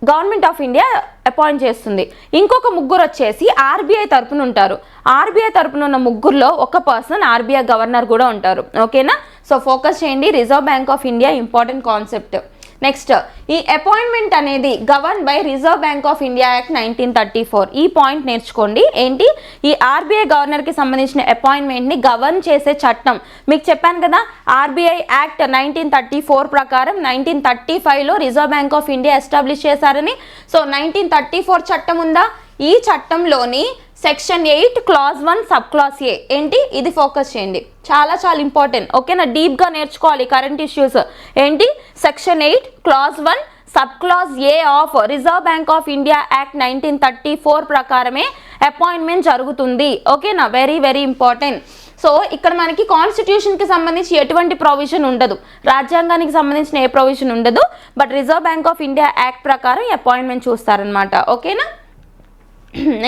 గవర్నమెంట్ ఆఫ్ ఇండియా అపాయింట్ చేస్తుంది. ఇంకొక 3 వచ్చేసి ఆర్బీఐ తరపున ఉంటారు. ఆర్బీఐ తరపున ఉన్న 3లో ఒక పర్సన్ ఆర్బీఐ గవర్నర్ కూడా ఉంటారు. ఓకేనా. సో ఫోకస్ చేయండి, reserve bank of India important concept. Next, ఈ అపాయింట్మెంట్ అనేది govern by reserve bank of India act 1934. ఈ పాయింట్ నేర్చుకోండి. ఏంటి? ఈ ఆర్బీఐ గవర్నర్కి సంబంధించిన అపాయింట్మెంట్ని గవర్న్ చేసే చట్టం. మీకు చెప్పాను కదా, ఆర్బీఐ యాక్ట్ 1934 ప్రకారం 1935లో reserve bank of India establish చేశారని. సో 1934 చట్టం ఉందా? ఈ చట్టంలోని section 8 clause 1 sub clause A ఏంటి? ఇది ఫోకస్ చేయండి, చాలా చాలా ఇంపార్టెంట్. ఓకేనా, డీప్గా నేర్చుకోవాలి కరెంట్ ఇష్యూస్. ఏంటి? Section 8 clause 1 sub clause A of reserve bank of India act 1934 ప్రకారమే అపాయింట్మెంట్ జరుగుతుంది. ఓకేనా, వెరీ వెరీ ఇంపార్టెంట్. సో ఇక్కడ మనకి కాన్స్టిట్యూషన్కి సంబంధించి ఎటువంటి ప్రొవిజన్ ఉండదు, రాజ్యాంగానికి సంబంధించిన ఏ ప్రొవిజన్ ఉండదు. But reserve bank of India act ప్రకారం అపాయింట్మెంట్ చూస్తారనమాట. ఓకేనా.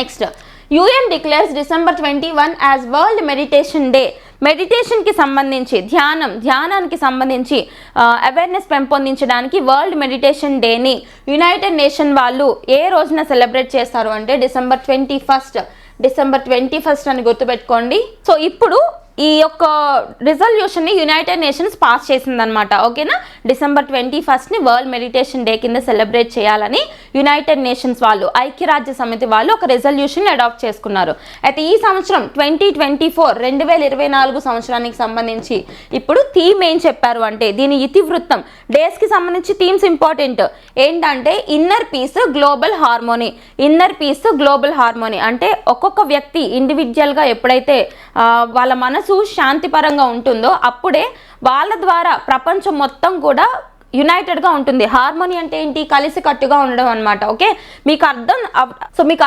Next, UN declares December 21 as World Meditation Day. మెడిటేషన్కి సంబంధించి ధ్యానానికి సంబంధించి అవేర్నెస్ పెంపొందించడానికి వరల్డ్ మెడిటేషన్ డేని యునైటెడ్ నేషన్ వాళ్ళు ఏ రోజున సెలబ్రేట్ చేస్తారు అంటే December 21 అని గుర్తుపెట్టుకోండి. సో ఇప్పుడు ఈ యొక్క రిజల్యూషన్ని యునైటెడ్ నేషన్స్ పాస్ చేసిందనమాట. ఓకేనా, December 21 వరల్డ్ మెడిటేషన్ డే కింద సెలబ్రేట్ చేయాలని యునైటెడ్ నేషన్స్ వాళ్ళు, ఐక్యరాజ్య సమితి వాళ్ళు ఒక రిజల్యూషన్ అడాప్ట్ చేసుకున్నారు. అయితే ఈ సంవత్సరం 2024 సంవత్సరానికి సంబంధించి ఇప్పుడు థీమ్ ఏం చెప్పారు అంటే, దీని ఇతివృత్తం, డేస్కి సంబంధించి థీమ్స్ ఇంపార్టెంట్. ఏంటంటే ఇన్నర్ పీస్ గ్లోబల్ హార్మోనీ అంటే ఒక్కొక్క వ్యక్తి ఇండివిజువల్గా ఎప్పుడైతే వాళ్ళ మనసు శాంతిపరంగా ఉంటుందో అప్పుడే వాళ్ళ ద్వారా ప్రపంచం మొత్తం కూడా యునైటెడ్గా ఉంటుంది. హార్మోనీ అంటే ఏంటి? కలిసి కట్టుగా ఉండడం అనమాట. ఓకే, మీకు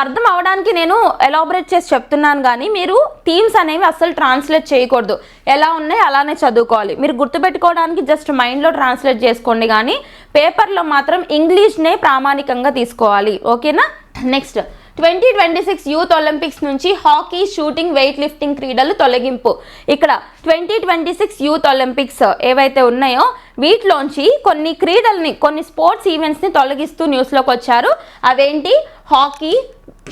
అర్థం అవడానికి నేను ఎలాబొరేట్ చేసి చెప్తున్నాను, కానీ మీరు థీమ్స్ అనేవి అస్సలు ట్రాన్స్లేట్ చేయకూడదు. ఎలా ఉన్నాయి అలానే చదువుకోవాలి. మీరు గుర్తుపెట్టుకోవడానికి జస్ట్ మైండ్లో ట్రాన్స్లేట్ చేసుకోండి, కానీ పేపర్లో మాత్రం ఇంగ్లీష్నే ప్రామాణికంగా తీసుకోవాలి. ఓకేనా. నెక్స్ట్, 2026 యూత్ ఒలింపిక్స్ నుంచి హాకీ, షూటింగ్, వెయిట్ లిఫ్టింగ్ క్రీడలు తొలగింపు. ఇక్కడ 2026 యూత్ ఒలింపిక్స్ ఏవైతే ఉన్నాయో వీటిలోంచి కొన్ని స్పోర్ట్స్ ఈవెంట్స్ని తొలగిస్తూ న్యూస్లోకి వచ్చారు. అవేంటి? Hockey,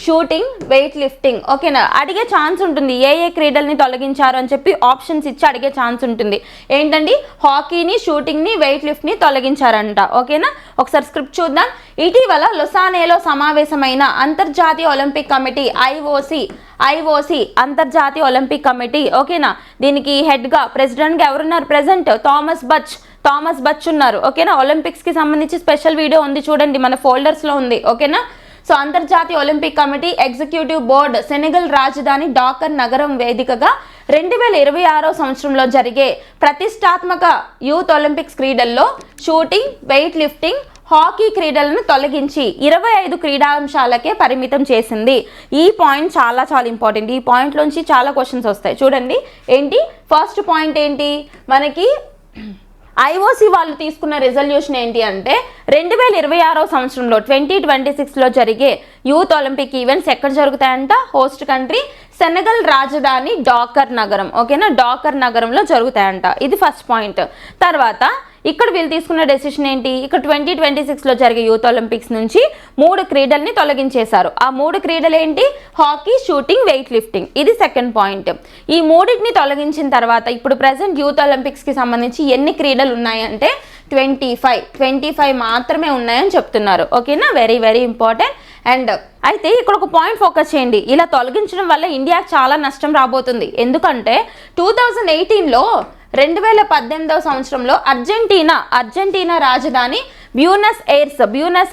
shooting, weight lifting. ఓకేనా, అడిగే ఛాన్స్ ఉంటుంది ఏ క్రీడల్ని తొలగించారు అని చెప్పి ఆప్షన్స్ ఇచ్చి అడిగే ఛాన్స్ ఉంటుంది. ఏంటండి? హాకీని, షూటింగ్ని, వెయిట్ లిఫ్ట్ని తొలగించారంట. ఓకేనా, ఒకసారి స్క్రిప్ట్ చూద్దాం. ఇటీవల లొసానేలో సమావేశమైన అంతర్జాతీయ ఒలింపిక్ కమిటీ ఐఓసి అంతర్జాతీయ ఒలింపిక్ కమిటీ. ఓకేనా, దీనికి హెడ్గా ప్రెసిడెంట్గా ఎవరున్నారు? ప్రెసెంట్ థామస్ బచ్ ఉన్నారు. ఓకేనా, ఒలింపిక్స్కి సంబంధించి స్పెషల్ వీడియో ఉంది చూడండి, మన ఫోల్డర్స్లో ఉంది. ఓకేనా. సో అంతర్జాతీయ Olympic committee executive board Senegal రాజధాని డాకర్ నగరం వేదికగా 2026 సంవత్సరంలో జరిగే ప్రతిష్టాత్మక యూత్ ఒలింపిక్స్ క్రీడల్లో షూటింగ్, వెయిట్ లిఫ్టింగ్, హాకీ క్రీడలను తొలగించి 25 క్రీడాంశాలకే పరిమితం చేసింది. ఈ పాయింట్ చాలా చాలా ఇంపార్టెంట్. ఈ పాయింట్లోంచి చాలా క్వశ్చన్స్ వస్తాయి. చూడండి, ఏంటి ఫస్ట్ పాయింట్ ఏంటి? మనకి ఐఓసి వాళ్ళు తీసుకున్న రిజల్యూషన్ ఏంటి అంటే 2026 సంవత్సరంలో 2026లో జరిగే యూత్ ఒలింపిక్ ఈవెంట్స్ ఎక్కడ జరుగుతాయంట? హోస్ట్ కంట్రీ సెనెగల్ రాజధాని డాకర్ నగరం. ఓకేనా, డాకర్ నగరంలో జరుగుతాయంట. ఇది ఫస్ట్ పాయింట్. తర్వాత ఇక్కడ వీళ్ళు తీసుకున్న డెసిషన్ ఏంటి, ఇక్కడ 2026లో జరిగే యూత్ ఒలింపిక్స్ నుంచి 3 క్రీడల్ని తొలగించేశారు. ఆ 3 క్రీడలు ఏంటి, హాకీ, షూటింగ్, వెయిట్ లిఫ్టింగ్. ఇది సెకండ్ పాయింట్. ఈ 3ని తొలగించిన తర్వాత ఇప్పుడు ప్రెసెంట్ యూత్ ఒలింపిక్స్కి సంబంధించి ఎన్ని క్రీడలు ఉన్నాయంటే 25 మాత్రమే ఉన్నాయని చెప్తున్నారు. ఓకేనా, వెరీ వెరీ ఇంపార్టెంట్. అండ్ అయితే ఇక్కడ ఒక పాయింట్ ఫోకస్ చేయండి, ఇలా తొలగించడం వల్ల ఇండియాకి చాలా నష్టం రాబోతుంది. ఎందుకంటే 2018లో 2018వ సంవత్సరంలో అర్జెంటీనా రాజధాని బ్యూనస్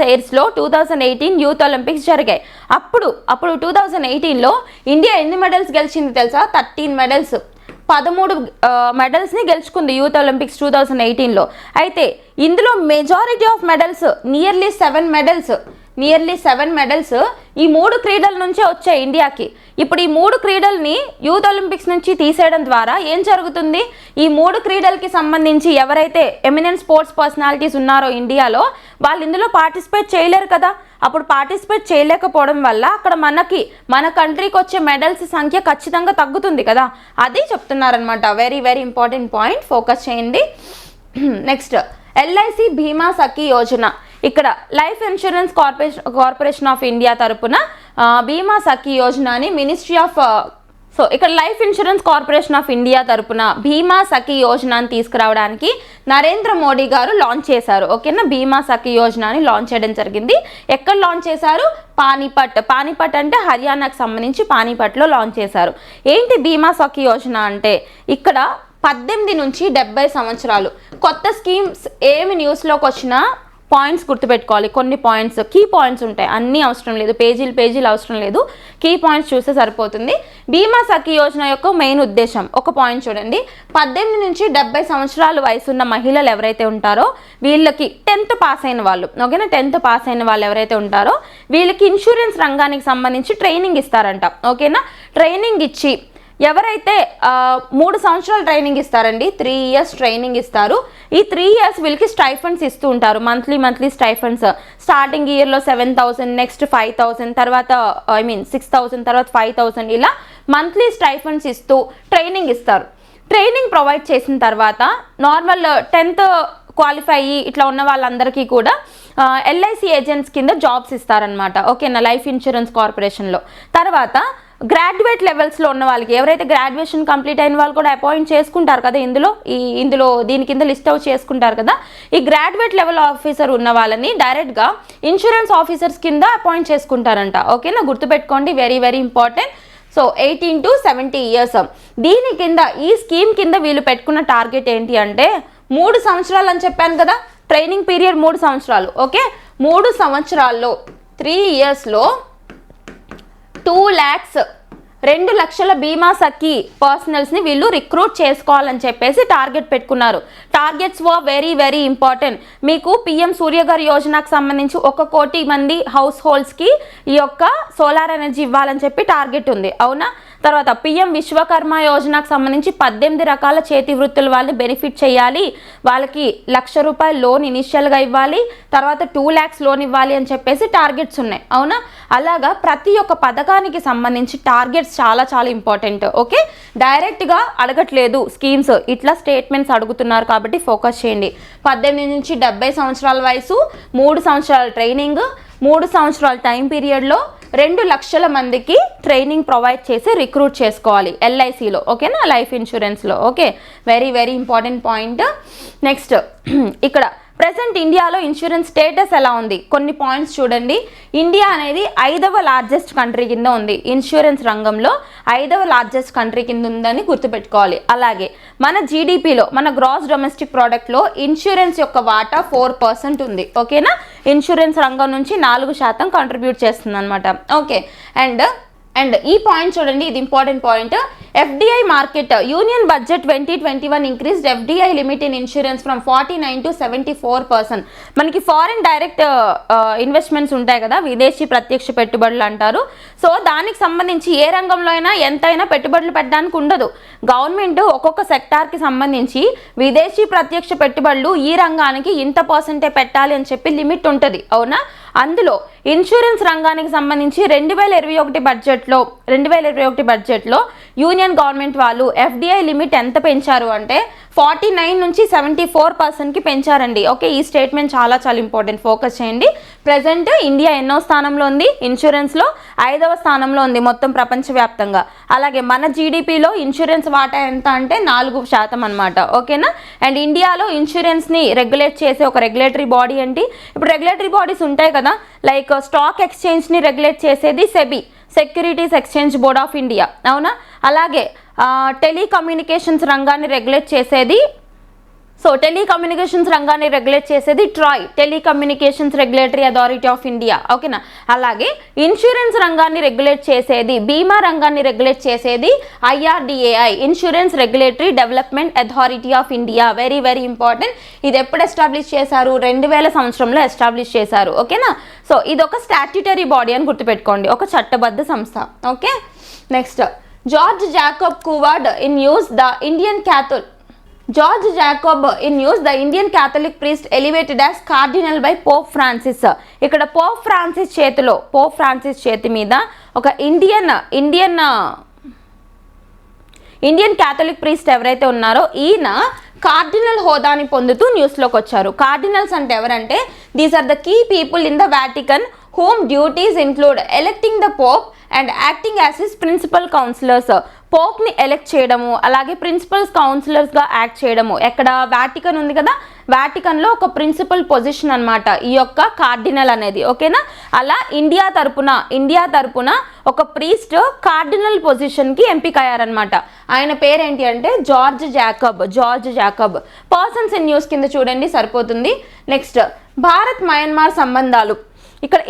ఎయిర్స్లో 2018 యూత్ ఒలింపిక్స్ జరిగాయి. అప్పుడు 2018లో ఇండియా ఎన్ని మెడల్స్ గెలిచింది తెలుసా, 13 మెడల్స్, 13 మెడల్స్ని గెలుచుకుంది యూత్ ఒలింపిక్స్ 2018లో. అయితే ఇందులో majority of medals nearly 7 medals ఈ 3 క్రీడల నుంచే వచ్చాయి ఇండియాకి. ఇప్పుడు ఈ 3 క్రీడల్ని యూత్ ఒలింపిక్స్ నుంచి తీసేయడం ద్వారా ఏం జరుగుతుంది, ఈ 3 క్రీడలకి సంబంధించి ఎవరైతే ఎమినెంట్ స్పోర్ట్స్ పర్సనాలిటీస్ ఉన్నారో ఇండియాలో వాళ్ళు ఇందులో పార్టిసిపేట్ చేయలేరు కదా. అప్పుడు పార్టిసిపేట్ చేయలేకపోవడం వల్ల అక్కడ మన కంట్రీకి వచ్చే మెడల్స్ సంఖ్య ఖచ్చితంగా తగ్గుతుంది కదా, అది చెప్తున్నారనమాట. Very very important point, focus చేయండి. నెక్స్ట్, LIC బీమా సఖీ యోజన. ఇక్కడ life insurance corporation of India తరపున బీమా సఖీ యోజన అని ఇక్కడ life insurance corporation of India తరపున బీమా సఖీ యోజనని తీసుకురావడానికి నరేంద్ర మోడీ గారు లాంచ్ చేశారు. ఓకేనా, బీమా సఖీ యోజనని లాంచ్ చేయడం జరిగింది. ఎక్కడ లాంచ్ చేశారు, పానీపట్ అంటే హర్యానాకు సంబంధించి పానీపట్లో లాంచ్ చేశారు. ఏంటి బీమా సఖీ యోజన అంటే, ఇక్కడ 18 నుంచి 70 సంవత్సరాలు కొత్త స్కీమ్స్ ఏమి న్యూస్లోకి వచ్చినా పాయింట్స్ గుర్తుపెట్టుకోవాలి. కొన్ని పాయింట్స్, కీ పాయింట్స్ ఉంటాయి, అన్నీ అవసరం లేదు, పేజీలు అవసరం లేదు, కీ పాయింట్స్ చూస్తే సరిపోతుంది. బీమా సఖీ యోజన యొక్క మెయిన్ ఉద్దేశం, ఒక పాయింట్ చూడండి, 18 నుంచి 70 సంవత్సరాల వయసున్న మహిళలు ఎవరైతే ఉంటారో వీళ్ళకి 10th పాస్ అయిన వాళ్ళు, ఓకేనా, 10th పాస్ అయిన వాళ్ళు ఎవరైతే ఉంటారో వీళ్ళకి ఇన్సూరెన్స్ రంగానికి సంబంధించి ట్రైనింగ్ ఇస్తారంట. ఓకేనా, ట్రైనింగ్ ఇచ్చి ఎవరైతే 3 సంవత్సరాలు ట్రైనింగ్ ఇస్తారండి, 3 years ట్రైనింగ్ ఇస్తారు. ఈ 3 years వీళ్ళకి స్టైఫండ్స్ ఇస్తూ ఉంటారు, మంత్లీ స్టైఫండ్స్. స్టార్టింగ్ ఇయర్లో 7,000, నెక్స్ట్ 5,000, తర్వాత 6,000, తర్వాత 5,000, ఇలా మంత్లీ స్టైఫండ్స్ ఇస్తూ ట్రైనింగ్ ఇస్తారు. ట్రైనింగ్ ప్రొవైడ్ చేసిన తర్వాత నార్మల్ 10th క్వాలిఫై అయ్యి ఇట్లా ఉన్న వాళ్ళందరికీ కూడా LIC ఏజెంట్స్ కింద జాబ్స్ ఇస్తారనమాట. ఓకేనా, లైఫ్ ఇన్సూరెన్స్ కార్పొరేషన్లో. తర్వాత గ్రాడ్యుయేట్ లెవెల్స్లో ఉన్న వాళ్ళకి, ఎవరైతే గ్రాడ్యుయేషన్ కంప్లీట్ అయిన వాళ్ళు కూడా అపాయింట్ చేసుకుంటారు కదా ఇందులో దీని కింద లిస్ట్ అవుట్ చేసుకుంటారు కదా, ఈ గ్రాడ్యుయేట్ లెవెల్ ఆఫీసర్ ఉన్న వాళ్ళని డైరెక్ట్గా ఇన్సూరెన్స్ ఆఫీసర్స్ కింద అపాయింట్ చేసుకుంటారంట. ఓకేనా, గుర్తుపెట్టుకోండి, very very important. So 18 to 70 years. దీని కింద, ఈ స్కీమ్ కింద వీళ్ళు పెట్టుకున్న టార్గెట్ ఏంటి అంటే 3 సంవత్సరాలు అని చెప్పాను కదా, ట్రైనింగ్ పీరియడ్ 3 సంవత్సరాలు. ఓకే, 3 సంవత్సరాల్లో 3 yearsలో 2 lakhs 2 లక్షల బీమా సఖీ పర్సనల్స్ని వీళ్ళు రిక్రూట్ చేసుకోవాలని చెప్పేసి టార్గెట్ పెట్టుకున్నారు. Targets were very very important. మీకు PM సూర్య గారి యోజనకు సంబంధించి 1 కోటి మంది హౌస్ హోల్డ్స్కి ఈ యొక్క సోలార్ ఎనర్జీ ఇవ్వాలని చెప్పి టార్గెట్ ఉంది, అవునా. తర్వాత PM విశ్వకర్మ యోజనకు సంబంధించి 18 రకాల చేతి వృత్తుల వాళ్ళని బెనిఫిట్ చేయాలి, వాళ్ళకి ₹1,00,000 లోన్ ఇనిషియల్గా ఇవ్వాలి, తర్వాత 2 lakhs లోన్ ఇవ్వాలి అని చెప్పేసి టార్గెట్స్ ఉన్నాయి, అవునా. అలాగా ప్రతి ఒక్క పథకానికి సంబంధించి టార్గెట్స్ చాలా చాలా ఇంపార్టెంట్. ఓకే, డైరెక్ట్గా అడగట్లేదు స్కీమ్స్, ఇట్లా స్టేట్మెంట్స్ అడుగుతున్నారు కాబట్టి ఫోకస్ చేయండి. 18 నుంచి 70 సంవత్సరాల వయసు, 3 సంవత్సరాల ట్రైనింగ్, 3 సంవత్సరాల టైం పీరియడ్లో 2 లక్షల మందికి ట్రైనింగ్ ప్రొవైడ్ చేసి రిక్రూట్ చేసుకోవాలి LICలో, ఓకేనా, లైఫ్ ఇన్సూరెన్స్లో. Okay, very very important point. Next, ఇక్కడ ప్రెసెంట్ ఇండియాలో ఇన్సూరెన్స్ స్టేటస్ ఎలా ఉంది, కొన్ని పాయింట్స్ చూడండి. ఇండియా అనేది 5వ లార్జెస్ట్ కంట్రీ కింద ఉంది, ఇన్సూరెన్స్ రంగంలో 5వ లార్జెస్ట్ కంట్రీ కింద ఉందని గుర్తుపెట్టుకోవాలి. అలాగే మన GDPలో, మన గ్రాస్ డొమెస్టిక్ ప్రోడక్ట్లో ఇన్సూరెన్స్ యొక్క వాటా 4% ఉంది. ఓకేనా, ఇన్సూరెన్స్ రంగం నుంచి 4% కంట్రిబ్యూట్ చేస్తుంది అనమాట. ఓకే, అండ్ ఈ పాయింట్ చూడండి, ఇది important point. FDI market, union budget 2021 increased FDI limit in insurance from 49 to 74%. మనకి ఫారిన్ డైరెక్ట్ ఇన్వెస్ట్మెంట్స్ ఉంటాయి కదా, విదేశీ ప్రత్యక్ష పెట్టుబడులు అంటారు. సో దానికి సంబంధించి ఏ రంగంలో అయినా ఎంతైనా పెట్టుబడులు పెట్టడానికి ఉండదు. గవర్నమెంట్ ఒక్కొక్క సెక్టార్కి సంబంధించి విదేశీ ప్రత్యక్ష పెట్టుబడులు ఈ రంగానికి ఇంత % పెట్టాలి అని చెప్పి లిమిట్ ఉంటుంది, అవునా. అందులో ఇన్సూరెన్స్ రంగానికి సంబంధించి 2021 బడ్జెట్లో యూనియన్ గవర్నమెంట్ వాళ్ళు FDI లిమిట్ ఎంత పెంచారు అంటే 49 నుంచి 74%కి పెంచారండి. ఓకే, ఈ స్టేట్మెంట్ చాలా చాలా ఇంపార్టెంట్, ఫోకస్ చేయండి. ప్రజెంట్ ఇండియా ఎన్నో స్థానంలో ఉంది? ఇన్సూరెన్స్లో 5వ స్థానంలో ఉంది మొత్తం ప్రపంచవ్యాప్తంగా. అలాగే మన జీడిపిలో ఇన్సూరెన్స్ వాటా ఎంత అంటే 4% అనమాట. ఓకేనా? అండ్ ఇండియాలో ఇన్సూరెన్స్ని రెగ్యులేట్ చేసే ఒక రెగ్యులేటరీ బాడీ ఏంటి? ఇప్పుడు రెగ్యులేటరీ బాడీస్ ఉంటాయి కదా, లైక్ స్టాక్ ఎక్స్చేంజ్ని రెగ్యులేట్ చేసేది SEBI, securities exchange board of India, అవునా? అలాగే టెలికమ్యూనికేషన్స్ రంగాన్ని రెగ్యులేట్ చేసేది, టెలికమ్యూనికేషన్స్ రంగాన్ని రెగ్యులేట్ చేసేది TRAI, telecommunications regulatory authority of India. ఓకేనా? అలాగే ఇన్సూరెన్స్ రంగాన్ని రెగ్యులేట్ చేసేది, బీమా రంగాన్ని రెగ్యులేట్ చేసేది IRDAI, insurance regulatory development authority of India. Very very important. ఇది ఎప్పుడు ఎస్టాబ్లిష్ చేశారు? 2000 సంవత్సరంలో ఎస్టాబ్లిష్ చేశారు. ఓకేనా? సో ఇది ఒక స్టాట్యుటరీ బాడీ అని గుర్తుపెట్టుకోండి, ఒక చట్టబద్ధ సంస్థ. Okay, next George Jacob Koovakad in news the Indian Catholic priest elevated as cardinal by Pope Francis. ఇక్కడ పోప్ ఫ్రాన్సిస్ చేతి మీద ఒక ఇండియన్ క్యాథలిక్ ప్రీస్ట్ ఎవరైతే ఉన్నారో ఈయన కార్డినల్ హోదాని పొందుతూ న్యూస్లోకి వచ్చారు. కార్డినల్స్ అంటే ఎవరంటే these are the key people in the Vatican whom duties include electing the Pope and acting as his principal counselors. పోప్ని ఎలెక్ట్ చేయడము, అలాగే ప్రిన్సిపల్స్ కౌన్సిలర్స్గా యాక్ట్ చేయడము. ఎక్కడ? వాటికన్ ఉంది కదా, వాటికన్లో ఒక ప్రిన్సిపల్ పొజిషన్ అనమాట ఈ యొక్క కార్డినల్ అనేది. ఓకేనా? అలా ఇండియా తరపున ఒక ప్రీస్ట్ కార్డినల్ పొజిషన్కి ఎంపిక అయ్యారనమాట. ఆయన పేరేంటి అంటే George Jacob. Persons in news కింద చూడండి, సరిపోతుంది. నెక్స్ట్ భారత్ మయన్మార్ సంబంధాలు. ఇక్కడ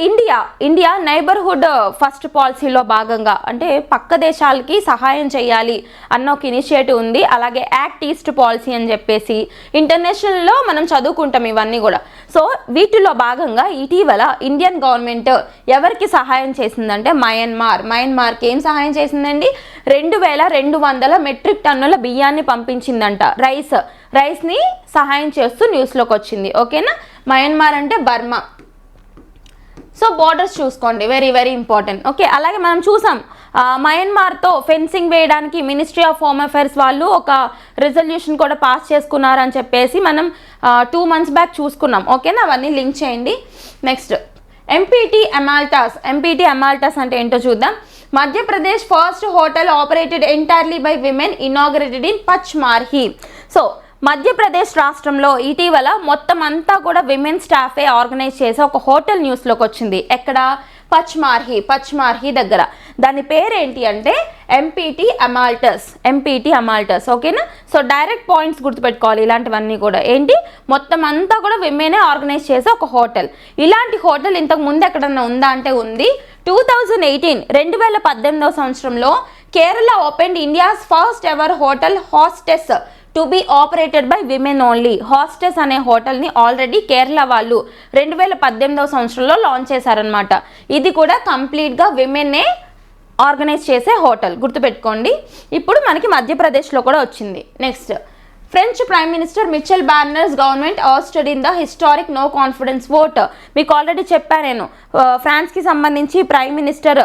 ఇండియా నైబర్హుడ్ ఫస్ట్ పాలసీలో భాగంగా అంటే పక్క దేశాలకి సహాయం చేయాలి అన్న ఒక ఇనిషియేటివ్ ఉంది. అలాగే యాక్ట్ ఈస్ట్ పాలసీ అని చెప్పేసి ఇంటర్నేషనల్లో మనం చదువుకుంటాం ఇవన్నీ కూడా. సో వీటిలో భాగంగా ఇటీవల ఇండియన్ గవర్నమెంట్ ఎవరికి సహాయం చేసిందంటే మయన్మార్కి ఏం సహాయం చేసిందండి? 2200 మెట్రిక్ టన్నుల బియ్యాన్ని పంపించిందంట. రైస్ని సహాయం చేస్తూ న్యూస్లోకి వచ్చింది. ఓకేనా? మయన్మార్ అంటే బర్మా. సో బోర్డర్స్ చూసుకోండి, వెరీ వెరీ ఇంపార్టెంట్. ఓకే, అలాగే మనం చూసాం మయన్మార్తో ఫెన్సింగ్ వేయడానికి మినిస్ట్రీ ఆఫ్ హోమ్ అఫైర్స్ వాళ్ళు ఒక రిజల్యూషన్ కూడా పాస్ చేసుకున్నారని చెప్పేసి మనం 2 months బ్యాక్ చూసుకున్నాం. ఓకేనా? అవన్నీ లింక్ చేయండి. నెక్స్ట్ ఎంపీటీ అమాల్టాస్ అంటే ఏంటో చూద్దాం. Madhya Pradesh first hotel operated entirely by women inaugurated in Pachmarhi. So Madhya Pradesh రాష్ట్రంలో ఇటీవల మొత్తం అంతా కూడా విమెన్ స్టాఫే ఆర్గనైజ్ చేసే ఒక హోటల్ న్యూస్లోకి వచ్చింది. ఎక్కడ? పచ్మార్హి దగ్గర. దాని పేరేంటి అంటే ఎంపీటీ అమాల్టస్. ఓకేనా? సో డైరెక్ట్ పాయింట్స్ గుర్తుపెట్టుకోవాలి ఇలాంటివన్నీ కూడా. ఏంటి? మొత్తం అంతా కూడా విమెనే ఆర్గనైజ్ చేసే ఒక హోటల్. ఇలాంటి హోటల్ ఇంతకు ముందు ఎక్కడన్నా ఉందా అంటే ఉంది. 2018 సంవత్సరంలో Kerala opened India's first ever hotel hostess to be operated by women only. Hostess అనే హోటల్ని ఆల్రెడీ కేరళ వాళ్ళు 2018 సంవత్సరంలో లాంచ్ చేశారనమాట. ఇది కూడా కంప్లీట్గా విమెన్నే ఆర్గనైజ్ చేసే హోటల్, గుర్తుపెట్టుకోండి. ఇప్పుడు మనకి మధ్యప్రదేశ్లో కూడా వచ్చింది. Next French prime minister Michel Barnier's government ousted in the historic no confidence vote. మీకు ఆల్రెడీ చెప్పాను నేను, ఫ్రాన్స్కి సంబంధించి ప్రైమ్ మినిస్టర్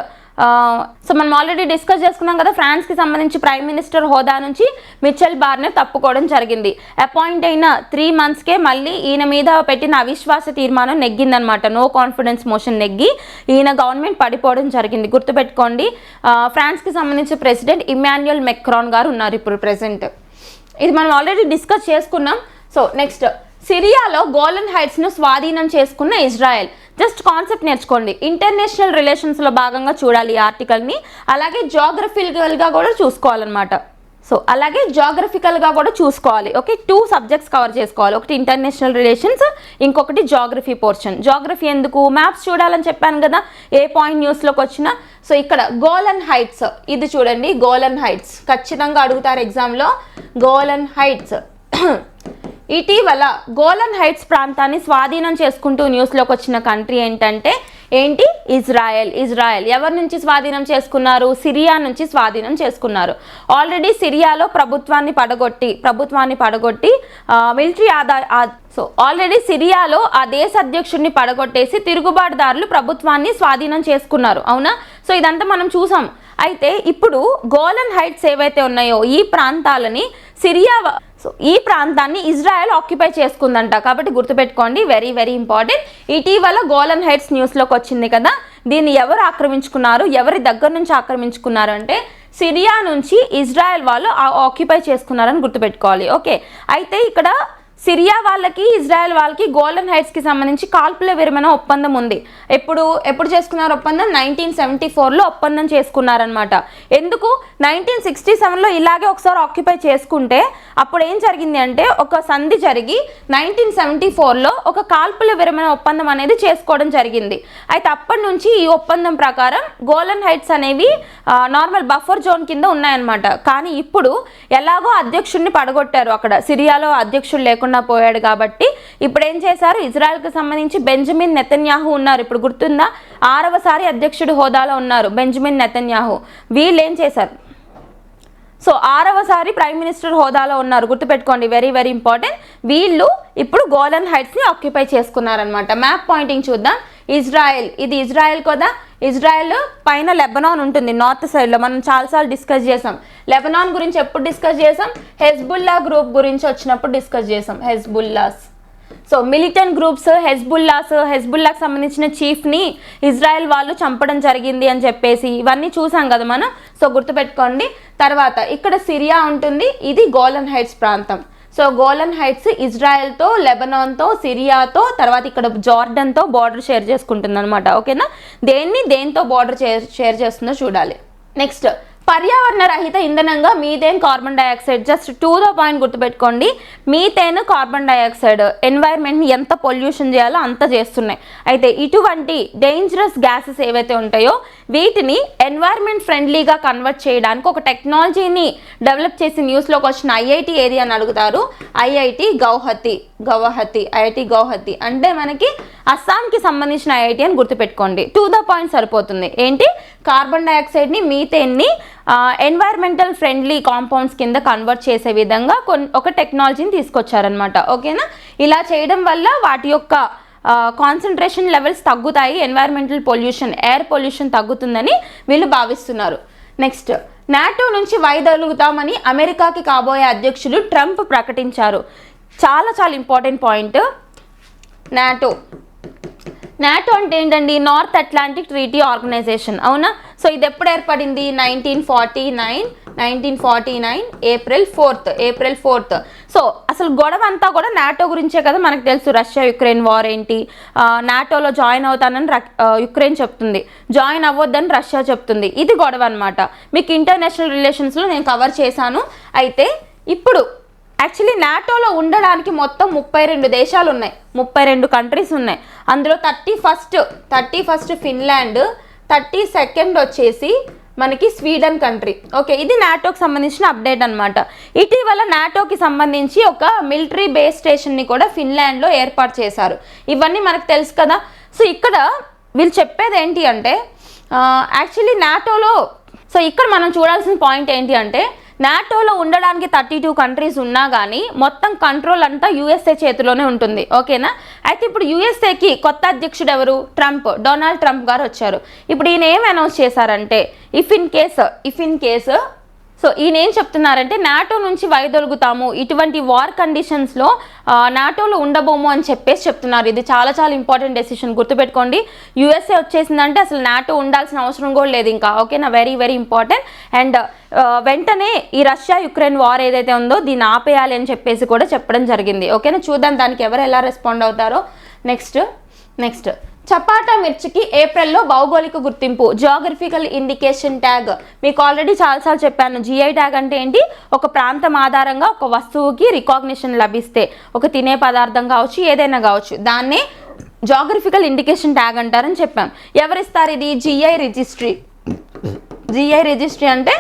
సో మనం ఆల్రెడీ డిస్కస్ చేసుకున్నాం కదా, ఫ్రాన్స్కి సంబంధించి ప్రైమ్ మినిస్టర్ హోదా నుంచి మిచెల్ బార్నర్ తప్పుకోవడం జరిగింది. అపాయింట్ అయిన 3 monthsకే మళ్ళీ ఈయన మీద పెట్టిన అవిశ్వాస తీర్మానం నెగ్గిందనమాట. నో కాన్ఫిడెన్స్ మోషన్ నెగ్గి ఈయన గవర్నమెంట్ పడిపోవడం జరిగింది. గుర్తుపెట్టుకోండి, ఫ్రాన్స్కి సంబంధించి ప్రెసిడెంట్ ఇమాన్యుయల్ మెక్రాన్ గారు ఉన్నారు ఇప్పుడు ప్రెసెంట్. ఇది మనం ఆల్రెడీ డిస్కస్ చేసుకున్నాం. సో నెక్స్ట్ సిరియాలో గోలన్ హైట్స్ను స్వాధీనం చేసుకున్న ఇజ్రాయెల్. జస్ట్ కాన్సెప్ట్ నేర్చుకోండి. ఇంటర్నేషనల్ రిలేషన్స్లో భాగంగా చూడాలి ఈ ఆర్టికల్ని. అలాగే జాగ్రఫికల్గా కూడా చూసుకోవాలన్నమాట. ఓకే, 2 subjects కవర్ చేసుకోవాలి. ఒకటి ఇంటర్నేషనల్ రిలేషన్స్, ఇంకొకటి జాగ్రఫీ పోర్షన్. జాగ్రఫీ ఎందుకు? మ్యాప్స్ చూడాలని చెప్పాను కదా ఏ పాయింట్ న్యూస్లోకి వచ్చినా. సో ఇక్కడ గోలన్ హైట్స్, ఇది చూడండి. గోలన్ హైట్స్ ఖచ్చితంగా అడుగుతారు ఎగ్జామ్లో. గోలన్ హైట్స్ ఇటీవల గోలన్ హైట్స్ ప్రాంతాన్ని స్వాధీనం చేసుకుంటూ న్యూస్లోకి వచ్చిన కంట్రీ ఏంటంటే ఇజ్రాయెల్. ఎవరి నుంచి స్వాధీనం చేసుకున్నారు? సిరియా నుంచి స్వాధీనం చేసుకున్నారు. ఆల్రెడీ సిరియాలో ప్రభుత్వాన్ని పడగొట్టి మిలిటరీ ఆల్రెడీ సిరియాలో ఆ దేశ అధ్యక్షుడిని పడగొట్టేసి తిరుగుబాటుదారులు ప్రభుత్వాన్ని స్వాధీనం చేసుకున్నారు. అవునా? సో ఇదంతా మనం చూసాం. అయితే ఇప్పుడు గోలన్ హైట్స్ ఏవైతే ఉన్నాయో ఈ ప్రాంతాలని ఈ ప్రాంతాన్ని ఇజ్రాయెల్ ఆక్యుపై చేసుకుందంట. కాబట్టి గుర్తుపెట్టుకోండి, వెరీ వెరీ ఇంపార్టెంట్. ఇటీవల గోలన్ హైట్స్ న్యూస్లోకి వచ్చింది కదా, దీన్ని ఎవరు ఆక్రమించుకున్నారు, ఎవరి దగ్గర నుంచి ఆక్రమించుకున్నారు అంటే సిరియా నుంచి ఇజ్రాయెల్ వాళ్ళు ఆక్యుపై చేసుకున్నారని గుర్తుపెట్టుకోవాలి. ఓకే, అయితే ఇక్కడ సిరియా వాళ్ళకి ఇజ్రాయెల్ వాళ్ళకి గోలన్ హైట్స్కి సంబంధించి కాల్పుల విరమణ ఒప్పందం ఉంది. ఎప్పుడు చేసుకున్నారు ఒప్పందం? 1974లో ఒప్పందం చేసుకున్నారనమాట. ఎందుకు? 1967లో ఇలాగే ఒకసారి ఆక్యుపై చేసుకుంటే అప్పుడు ఏం జరిగింది అంటే ఒక సంధి జరిగి 1974లో ఒక కాల్పుల విరమణ ఒప్పందం అనేది చేసుకోవడం జరిగింది. అయితే అప్పటి నుంచి ఈ ఒప్పందం ప్రకారం గోలన్ హైట్స్ అనేవి నార్మల్ బఫర్ జోన్ కింద ఉన్నాయన్నమాట. కానీ ఇప్పుడు ఎలాగో అధ్యక్షుడిని పడగొట్టారు, అక్కడ సిరియాలో అధ్యక్షుడు లేకుండా పోయాడు కాబట్టి ఇప్పుడు ఏం చేశారు, ఇజ్రాయెల్కి సంబంధించి బెంజమిన్ నెతన్యాహు ఉన్నారు. ఇప్పుడు గుర్తుందా, 6వసారి అధ్యక్షుడి హోదాలో ఉన్నారు బెంజమిన్ నెతన్యాహు. వీళ్ళు ఏం చేశారు, సో 6వసారి ప్రైమ్ మినిస్టర్ హోదాలో ఉన్నారు, గుర్తుపెట్టుకోండి, వెరీ వెరీ ఇంపార్టెంట్. వీళ్ళు ఇప్పుడు గోలన్ హైట్స్ని ఆక్యుపై చేసుకున్నారనమాట. మ్యాప్ పాయింటింగ్ చూద్దాం. ఇజ్రాయెల్, ఇది ఇజ్రాయెల్ కదా, ఇజ్రాయెల్ పైన లెబనాన్ ఉంటుంది నార్త్ సైడ్లో. మనం చాలాసార్లు డిస్కస్ చేసాం. లెబనాన్ గురించి ఎప్పుడు డిస్కస్ చేసాం? హెజ్బుల్లా గ్రూప్ గురించి వచ్చినప్పుడు డిస్కస్ చేసాం. హెజ్బుల్లాస్, సో మిలిటెంట్ గ్రూప్స్ హెజ్బుల్లాకి సంబంధించిన చీఫ్ని ఇజ్రాయెల్ వాళ్ళు చంపడం జరిగింది అని చెప్పేసి ఇవన్నీ చూసాం కదా మనం. సో గుర్తుపెట్టుకోండి. తర్వాత ఇక్కడ సిరియా ఉంటుంది, ఇది గోలన్ హైట్స్ ప్రాంతం. సో గోలన్ హైట్స్ ఇజ్రాయెల్తో, లెబనాన్తో, సిరియాతో, తర్వాత ఇక్కడ జార్డన్తో బార్డర్ షేర్ చేసుకుంటుంది అనమాట. ఓకేనా, దేంతో బార్డర్ షేర్ చేస్తుందో చూడాలి. నెక్స్ట్, పర్యావరణ రహిత ఇంధనంగా methane, carbon dioxide. Just to the point గుర్తుపెట్టుకోండి. మీథేన్, కార్బన్ డైఆక్సైడ్ ఎన్వైర్న్మెంట్ని ఎంత పొల్యూషన్ చేయాలో అంత చేస్తున్నాయి. అయితే ఇటువంటి డేంజరస్ గ్యాసెస్ ఏవైతే ఉంటాయో వీటిని ఎన్వైర్న్మెంట్ ఫ్రెండ్లీగా కన్వర్ట్ చేయడానికి ఒక టెక్నాలజీని డెవలప్ చేసి న్యూస్లోకి వచ్చిన ఐఐటి ఏది అని అడుగుతారు. ఐఐటి గౌహతి అంటే మనకి అస్సాంకి సంబంధించిన ఐఐటి అని గుర్తుపెట్టుకోండి. టు ద పాయింట్ సరిపోతుంది. ఏంటి, కార్బన్ డైఆక్సైడ్ని, మీథేన్ని ఎన్వైర్మెంటల్ ఫ్రెండ్లీ కాంపౌండ్స్ కింద కన్వర్ట్ చేసే విధంగా ఒక టెక్నాలజీని తీసుకొచ్చారనమాట. ఓకేనా, ఇలా చేయడం వల్ల వాటి యొక్క కాన్సన్ట్రేషన్ లెవెల్స్ తగ్గుతాయి, ఎన్వైర్మెంటల్ పొల్యూషన్, ఎయిర్ పొల్యూషన్ తగ్గుతుందని వీళ్ళు భావిస్తున్నారు. నెక్స్ట్, నాటో నుంచి వైదొలుగుతామని అమెరికాకి కాబోయే అధ్యక్షుడు ట్రంప్ ప్రకటించారు. చాలా చాలా ఇంపార్టెంట్ పాయింట్. నాటో అంటే ఏంటండి? నార్త్ అట్లాంటిక్ ట్రీటీ ఆర్గనైజేషన్, అవునా? సో ఇది ఎప్పుడు ఏర్పడింది? 1949 ఏప్రిల్ 4th. సో అసలు గొడవ అంతా కూడా నాటో గురించే కదా. మనకు తెలుసు రష్యా యుక్రెయిన్ వార్ ఏంటి, నాటోలో జాయిన్ అవుతానని యుక్రెయిన్ చెప్తుంది, జాయిన్ అవ్వద్దని రష్యా చెప్తుంది. ఇది గొడవ అనమాట. మీకు ఇంటర్నేషనల్ రిలేషన్స్లో నేను కవర్ చేశాను. అయితే ఇప్పుడు యాక్చువల్లీ నాటోలో ఉండడానికి మొత్తం 32 దేశాలు ఉన్నాయి, 32 కంట్రీస్ ఉన్నాయి. అందులో 31st ఫిన్లాండ్, 32nd వచ్చేసి మనకి స్వీడన్ కంట్రీ. ఓకే, ఇది నాటోకి సంబంధించిన అప్డేట్ అనమాట. ఇటీవల నాటోకి సంబంధించి ఒక మిలిటరీ బేస్ స్టేషన్ని కూడా ఫిన్లాండ్లో ఏర్పాటు చేశారు. ఇవన్నీ మనకు తెలుసు కదా. సో ఇక్కడ వీళ్ళు చెప్పేది ఏంటి అంటే యాక్చువల్లీ నాటోలో, సో ఇక్కడ మనం చూడాల్సిన పాయింట్ ఏంటి అంటే నాటోలో ఉండడానికి 32 కంట్రీస్ ఉన్నా కానీ మొత్తం కంట్రోల్ అంతా యూఎస్ఏ చేతిలోనే ఉంటుంది. ఓకేనా, అయితే ఇప్పుడు యూఎస్ఏకి కొత్త అధ్యక్షుడు ఎవరు? డొనాల్డ్ ట్రంప్ గారు వచ్చారు. ఇప్పుడు ఈయన ఏం అనౌన్స్ చేశారంటే ఇఫ్ ఇన్ కేస్ సో ఈయన ఏం చెప్తున్నారంటే నాటో నుంచి వైదొలుగుతాము, ఇటువంటి వార్ కండిషన్స్లో నాటోలో ఉండబోము అని చెప్పేసి చెప్తున్నారు. ఇది చాలా చాలా ఇంపార్టెంట్ డెసిషన్, గుర్తుపెట్టుకోండి. యూఎస్ఏ వచ్చేసిందంటే అసలు నాటో ఉండాల్సిన అవసరం కూడా లేదు ఇంకా. ఓకేనా, వెరీ వెరీ ఇంపార్టెంట్. అండ్ వెంటనే ఈ రష్యా యుక్రెయిన్ వార్ ఏదైతే ఉందో దీన్ని ఆపేయాలి అని చెప్పేసి కూడా చెప్పడం జరిగింది. ఓకేనా, చూద్దాం దానికి ఎవరు ఎలా రెస్పాండ్ అవుతారో. నెక్స్ట్ చపాటా మిర్చికి ఏప్రిల్లో భౌగోళిక గుర్తింపు, జియోగ్రఫికల్ ఇండికేషన్ ట్యాగ్. మీకు ఆల్రెడీ చాలాసార్లు చెప్పాను. జిఐ ట్యాగ్ అంటే ఏంటి? ఒక ప్రాంతం ఆధారంగా ఒక వస్తువుకి రికాగ్నిషన్ లభిస్తే, ఒక తినే పదార్థం కావచ్చు, ఏదైనా కావచ్చు, దాన్నే జియోగ్రఫికల్ ఇండికేషన్ ట్యాగ్ అంటారని చెప్పాం. ఎవరిస్తారు ఇది? జిఐ రిజిస్ట్రీ అంటే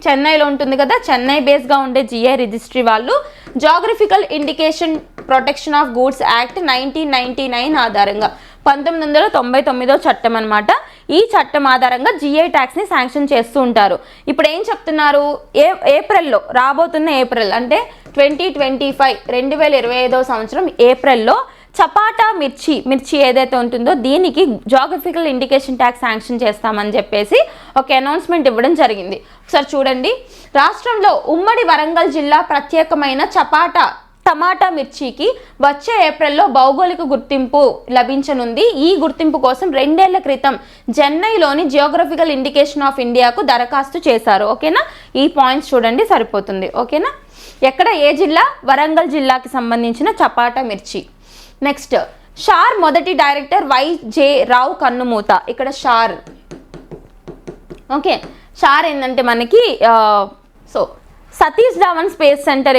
చెన్నైలో ఉంటుంది కదా, చెన్నై బేస్గా ఉండే జిఐ రిజిస్ట్రీ వాళ్ళు geographical indication protection of goods act 1999 ఆధారంగా 1999 చట్టం అనమాట. ఈ చట్టం ఆధారంగా జిఐ ట్యాక్స్ని శాంక్షన్ చేస్తూ ఉంటారు. ఇప్పుడు ఏం చెప్తున్నారు? ఏప్రిల్లో, రాబోతున్న ఏప్రిల్ అంటే 2025 సంవత్సరం ఏప్రిల్లో చపాటా మిర్చి ఏదైతే ఉంటుందో దీనికి జాగ్రఫికల్ ఇండికేషన్ ట్యాక్స్ శాంక్షన్ చేస్తామని చెప్పేసి ఒక అనౌన్స్మెంట్ ఇవ్వడం జరిగింది. ఒకసారి చూడండి, రాష్ట్రంలో ఉమ్మడి వరంగల్ జిల్లా ప్రత్యేకమైన టమాటా మిర్చికి వచ్చే ఏప్రిల్లో భౌగోళిక గుర్తింపు లభించనుంది. ఈ గుర్తింపు కోసం 2 ఏళ్ల క్రితం చెన్నైలోని జియోగ్రఫికల్ ఇండికేషన్ ఆఫ్ ఇండియాకు దరఖాస్తు చేశారు. ఓకేనా, ఈ పాయింట్స్ చూడండి సరిపోతుంది. ఓకేనా, ఎక్కడ ఏ జిల్లా? వరంగల్ జిల్లాకి సంబంధించిన చపాటా మిర్చి. నెక్స్ట్, షార్ మొదటి డైరెక్టర్ వైజే రావు కన్నుమూత. ఇక్కడ షార్, ఓకే, షార్ ఏంటంటే మనకి సతీష్ ధవన్ స్పేస్ సెంటర్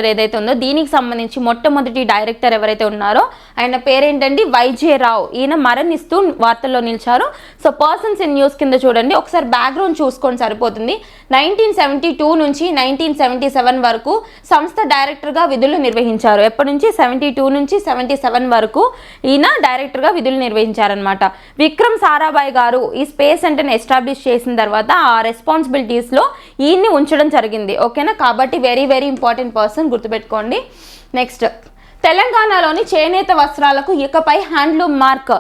ఏదైతే ఉందో దీనికి సంబంధించి మొట్టమొదటి డైరెక్టర్ ఎవరైతే ఉన్నారో ఆయన పేరేంటండి? వైజే రావు. ఈయన మరణిస్తూ వార్తల్లో నిలిచారు. సో పర్సన్స్ ఇన్ న్యూస్ కింద చూడండి, ఒకసారి బ్యాక్గ్రౌండ్ చూసుకొని సరిపోతుంది. 1972 నుంచి 1977 వరకు సంస్థ డైరెక్టర్గా విధులు నిర్వహించారు. ఎప్పటి నుంచి? 72 నుంచి 77 వరకు ఈయన డైరెక్టర్గా విధులు నిర్వహించారనమాట. విక్రమ్ సారాభాయ్ గారు ఈ స్పేస్ సెంటర్ని ఎస్టాబ్లిష్ చేసిన తర్వాత ఆ రెస్పాన్సిబిలిటీస్ లో ఈయన్ని ఉంచడం జరిగింది. ఓకేనా, కాబట్టి వెరీ వెరీ ఇంపార్టెంట్ పర్సన్, గుర్తుపెట్టుకోండి. నెక్స్ట్, తెలంగాణలోని చేనేత వస్త్రాలకు ఇకపై హ్యాండ్లూమ్ మార్క్.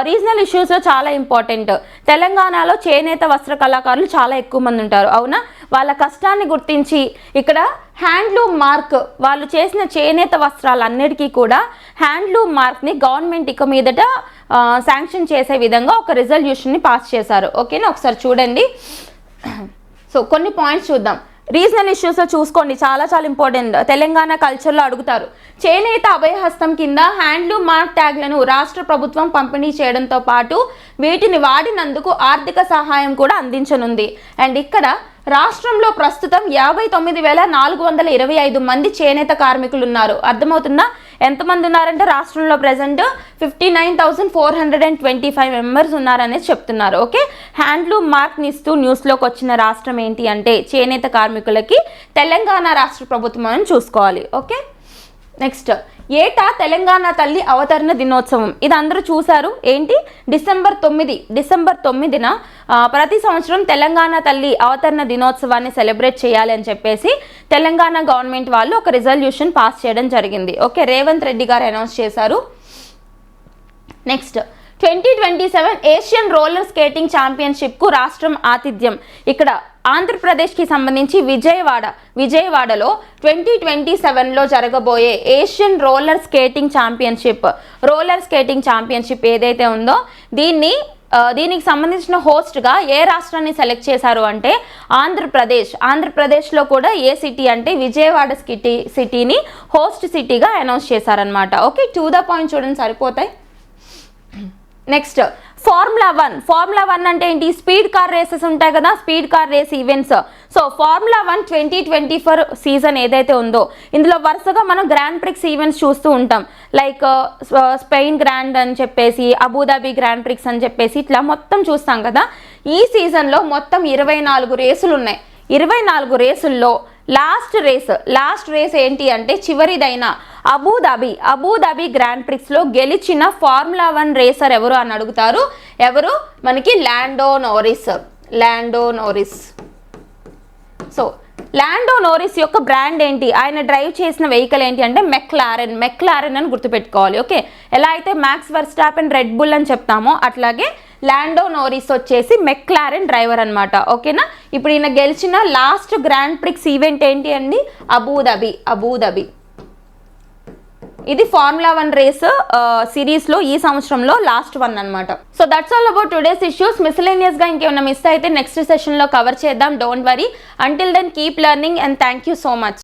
రీజనల్ ఇష్యూస్లో చాలా ఇంపార్టెంట్. తెలంగాణలో చేనేత వస్త్ర కళాకారులు చాలా ఎక్కువ మంది ఉంటారు, అవునా? వాళ్ళ కష్టాన్ని గుర్తించి ఇక్కడ హ్యాండ్లూమ్ మార్క్, వాళ్ళు చేసిన చేనేత వస్త్రాలన్నిటికీ కూడా హ్యాండ్లూమ్ మార్క్ని గవర్నమెంట్ ఇక మీదట శాంక్షన్ చేసే విధంగా ఒక రిజల్యూషన్ని పాస్ చేశారు. ఓకేనా, ఒకసారి చూడండి. సో కొన్ని పాయింట్స్ చూద్దాం. రీజనల్ ఇష్యూస్లో చూసుకోండి, చాలా చాలా ఇంపార్టెంట్. తెలంగాణ కల్చర్లో అడుగుతారు. చేనేత అభయహస్తం కింద హ్యాండ్లూమ్ మార్క్ ట్యాగ్లను రాష్ట్ర ప్రభుత్వం పంపిణీ చేయడంతో పాటు వీటిని వాడినందుకు ఆర్థిక సహాయం కూడా అందించనుంది. అండ్ ఇక్కడ రాష్ట్రంలో ప్రస్తుతం 59,425 మంది చేనేత కార్మికులు ఉన్నారు. అర్థమవుతుందా? ఎంతమంది ఉన్నారంటే రాష్ట్రంలో ప్రజెంట్ 59,425 మెంబర్స్ ఉన్నారనేది చెప్తున్నారు. ఓకే, హ్యాండ్లూమ్ మార్క్ని ఇస్తూ న్యూస్లోకి వచ్చిన రాష్ట్రం ఏంటి అంటే చేనేత కార్మికులకి తెలంగాణ రాష్ట్ర ప్రభుత్వం అని చూసుకోవాలి. ఓకే, నెక్స్ట్, ఏటా తెలంగాణ తల్లి అవతరణ దినోత్సవం. ఇది అందరూ చూశారు. ఏంటి? డిసెంబర్ 9న ప్రతి సంవత్సరం తెలంగాణ తల్లి అవతరణ దినోత్సవాన్ని సెలబ్రేట్ చేయాలి అని చెప్పేసి తెలంగాణ గవర్నమెంట్ వాళ్ళు ఒక రిజల్యూషన్ పాస్ చేయడం జరిగింది. ఓకే, రేవంత్ రెడ్డి గారు అనౌన్స్ చేశారు. నెక్స్ట్, 2027 ఏషియన్ రోలర్ స్కేటింగ్ ఛాంపియన్షిప్కు రాష్ట్రం ఆతిథ్యం. ఇక్కడ ఆంధ్రప్రదేశ్కి సంబంధించి విజయవాడలో 2027లో జరగబోయే ఏషియన్ రోలర్ స్కేటింగ్ ఛాంపియన్షిప్ ఏదైతే ఉందో దీనికి సంబంధించిన హోస్ట్గా ఏ రాష్ట్రాన్ని సెలెక్ట్ చేశారు అంటే ఆంధ్రప్రదేశ్లో కూడా ఏ సిటీ అంటే విజయవాడ సిటీని హోస్ట్ సిటీగా అనౌన్స్ చేశారనమాట. ఓకే, టు ద పాయింట్ చూడండి సరిపోతాయి. నెక్స్ట్, ఫార్ములా 1 అంటే ఏంటి? స్పీడ్ కార్ రేసెస్ ఉంటాయి కదా, speed car race events. So formula 1 2024 season ఏదైతే ఉందో ఇందులో వరుసగా మనం గ్రాండ్ ప్రిక్స్ ఈవెంట్స్ చూస్తూ ఉంటాం. లైక్ స్పెయిన్ గ్రాండ్ అని చెప్పేసి, అబుదాబి గ్రాండ్ ప్రిక్స్ అని చెప్పేసి ఇట్లా మొత్తం చూస్తాం కదా. ఈ సీజన్లో మొత్తం 24 రేసులు ఉన్నాయి. 24 రేసుల్లో లాస్ట్ రేస్ ఏంటి అంటే చివరిదైన అబుదాబి గ్రాండ్ ప్రిక్స్లో గెలిచిన ఫార్ములా 1 రేసర్ ఎవరు అని అడుగుతారు. ఎవరు? మనకి లాండో నోరిస్. సో లాండో నోరిస్ యొక్క బ్రాండ్ ఏంటి? ఆయన డ్రైవ్ చేసిన వెహికల్ ఏంటి అంటే మెక్లారెన్ అని గుర్తుపెట్టుకోవాలి. ఓకే, ఎలా అయితే మ్యాక్స్ వెర్స్టాపెన్ రెడ్ బుల్ అని చెప్తామో అట్లాగే లాండో నోరిస్ వచ్చేసి మెక్లారెన్ డ్రైవర్ అనమాట. ఓకేనా, ఇప్పుడు ఈయన గెలిచిన లాస్ట్ గ్రాండ్ ప్రిక్స్ ఈవెంట్ ఏంటి అండి? అబుదాబి. ఇది ఫార్ములా 1 రేస్ సిరీస్లో ఈ సంవత్సరంలో లాస్ట్ వన్ అనమాట. So that's all about today's issues. మిస్లేనియస్గా ఇంకేమైనా మిస్ అయితే నెక్స్ట్ సెషన్లో కవర్ చేద్దాం. Don't worry. Until then keep learning and thank you so much.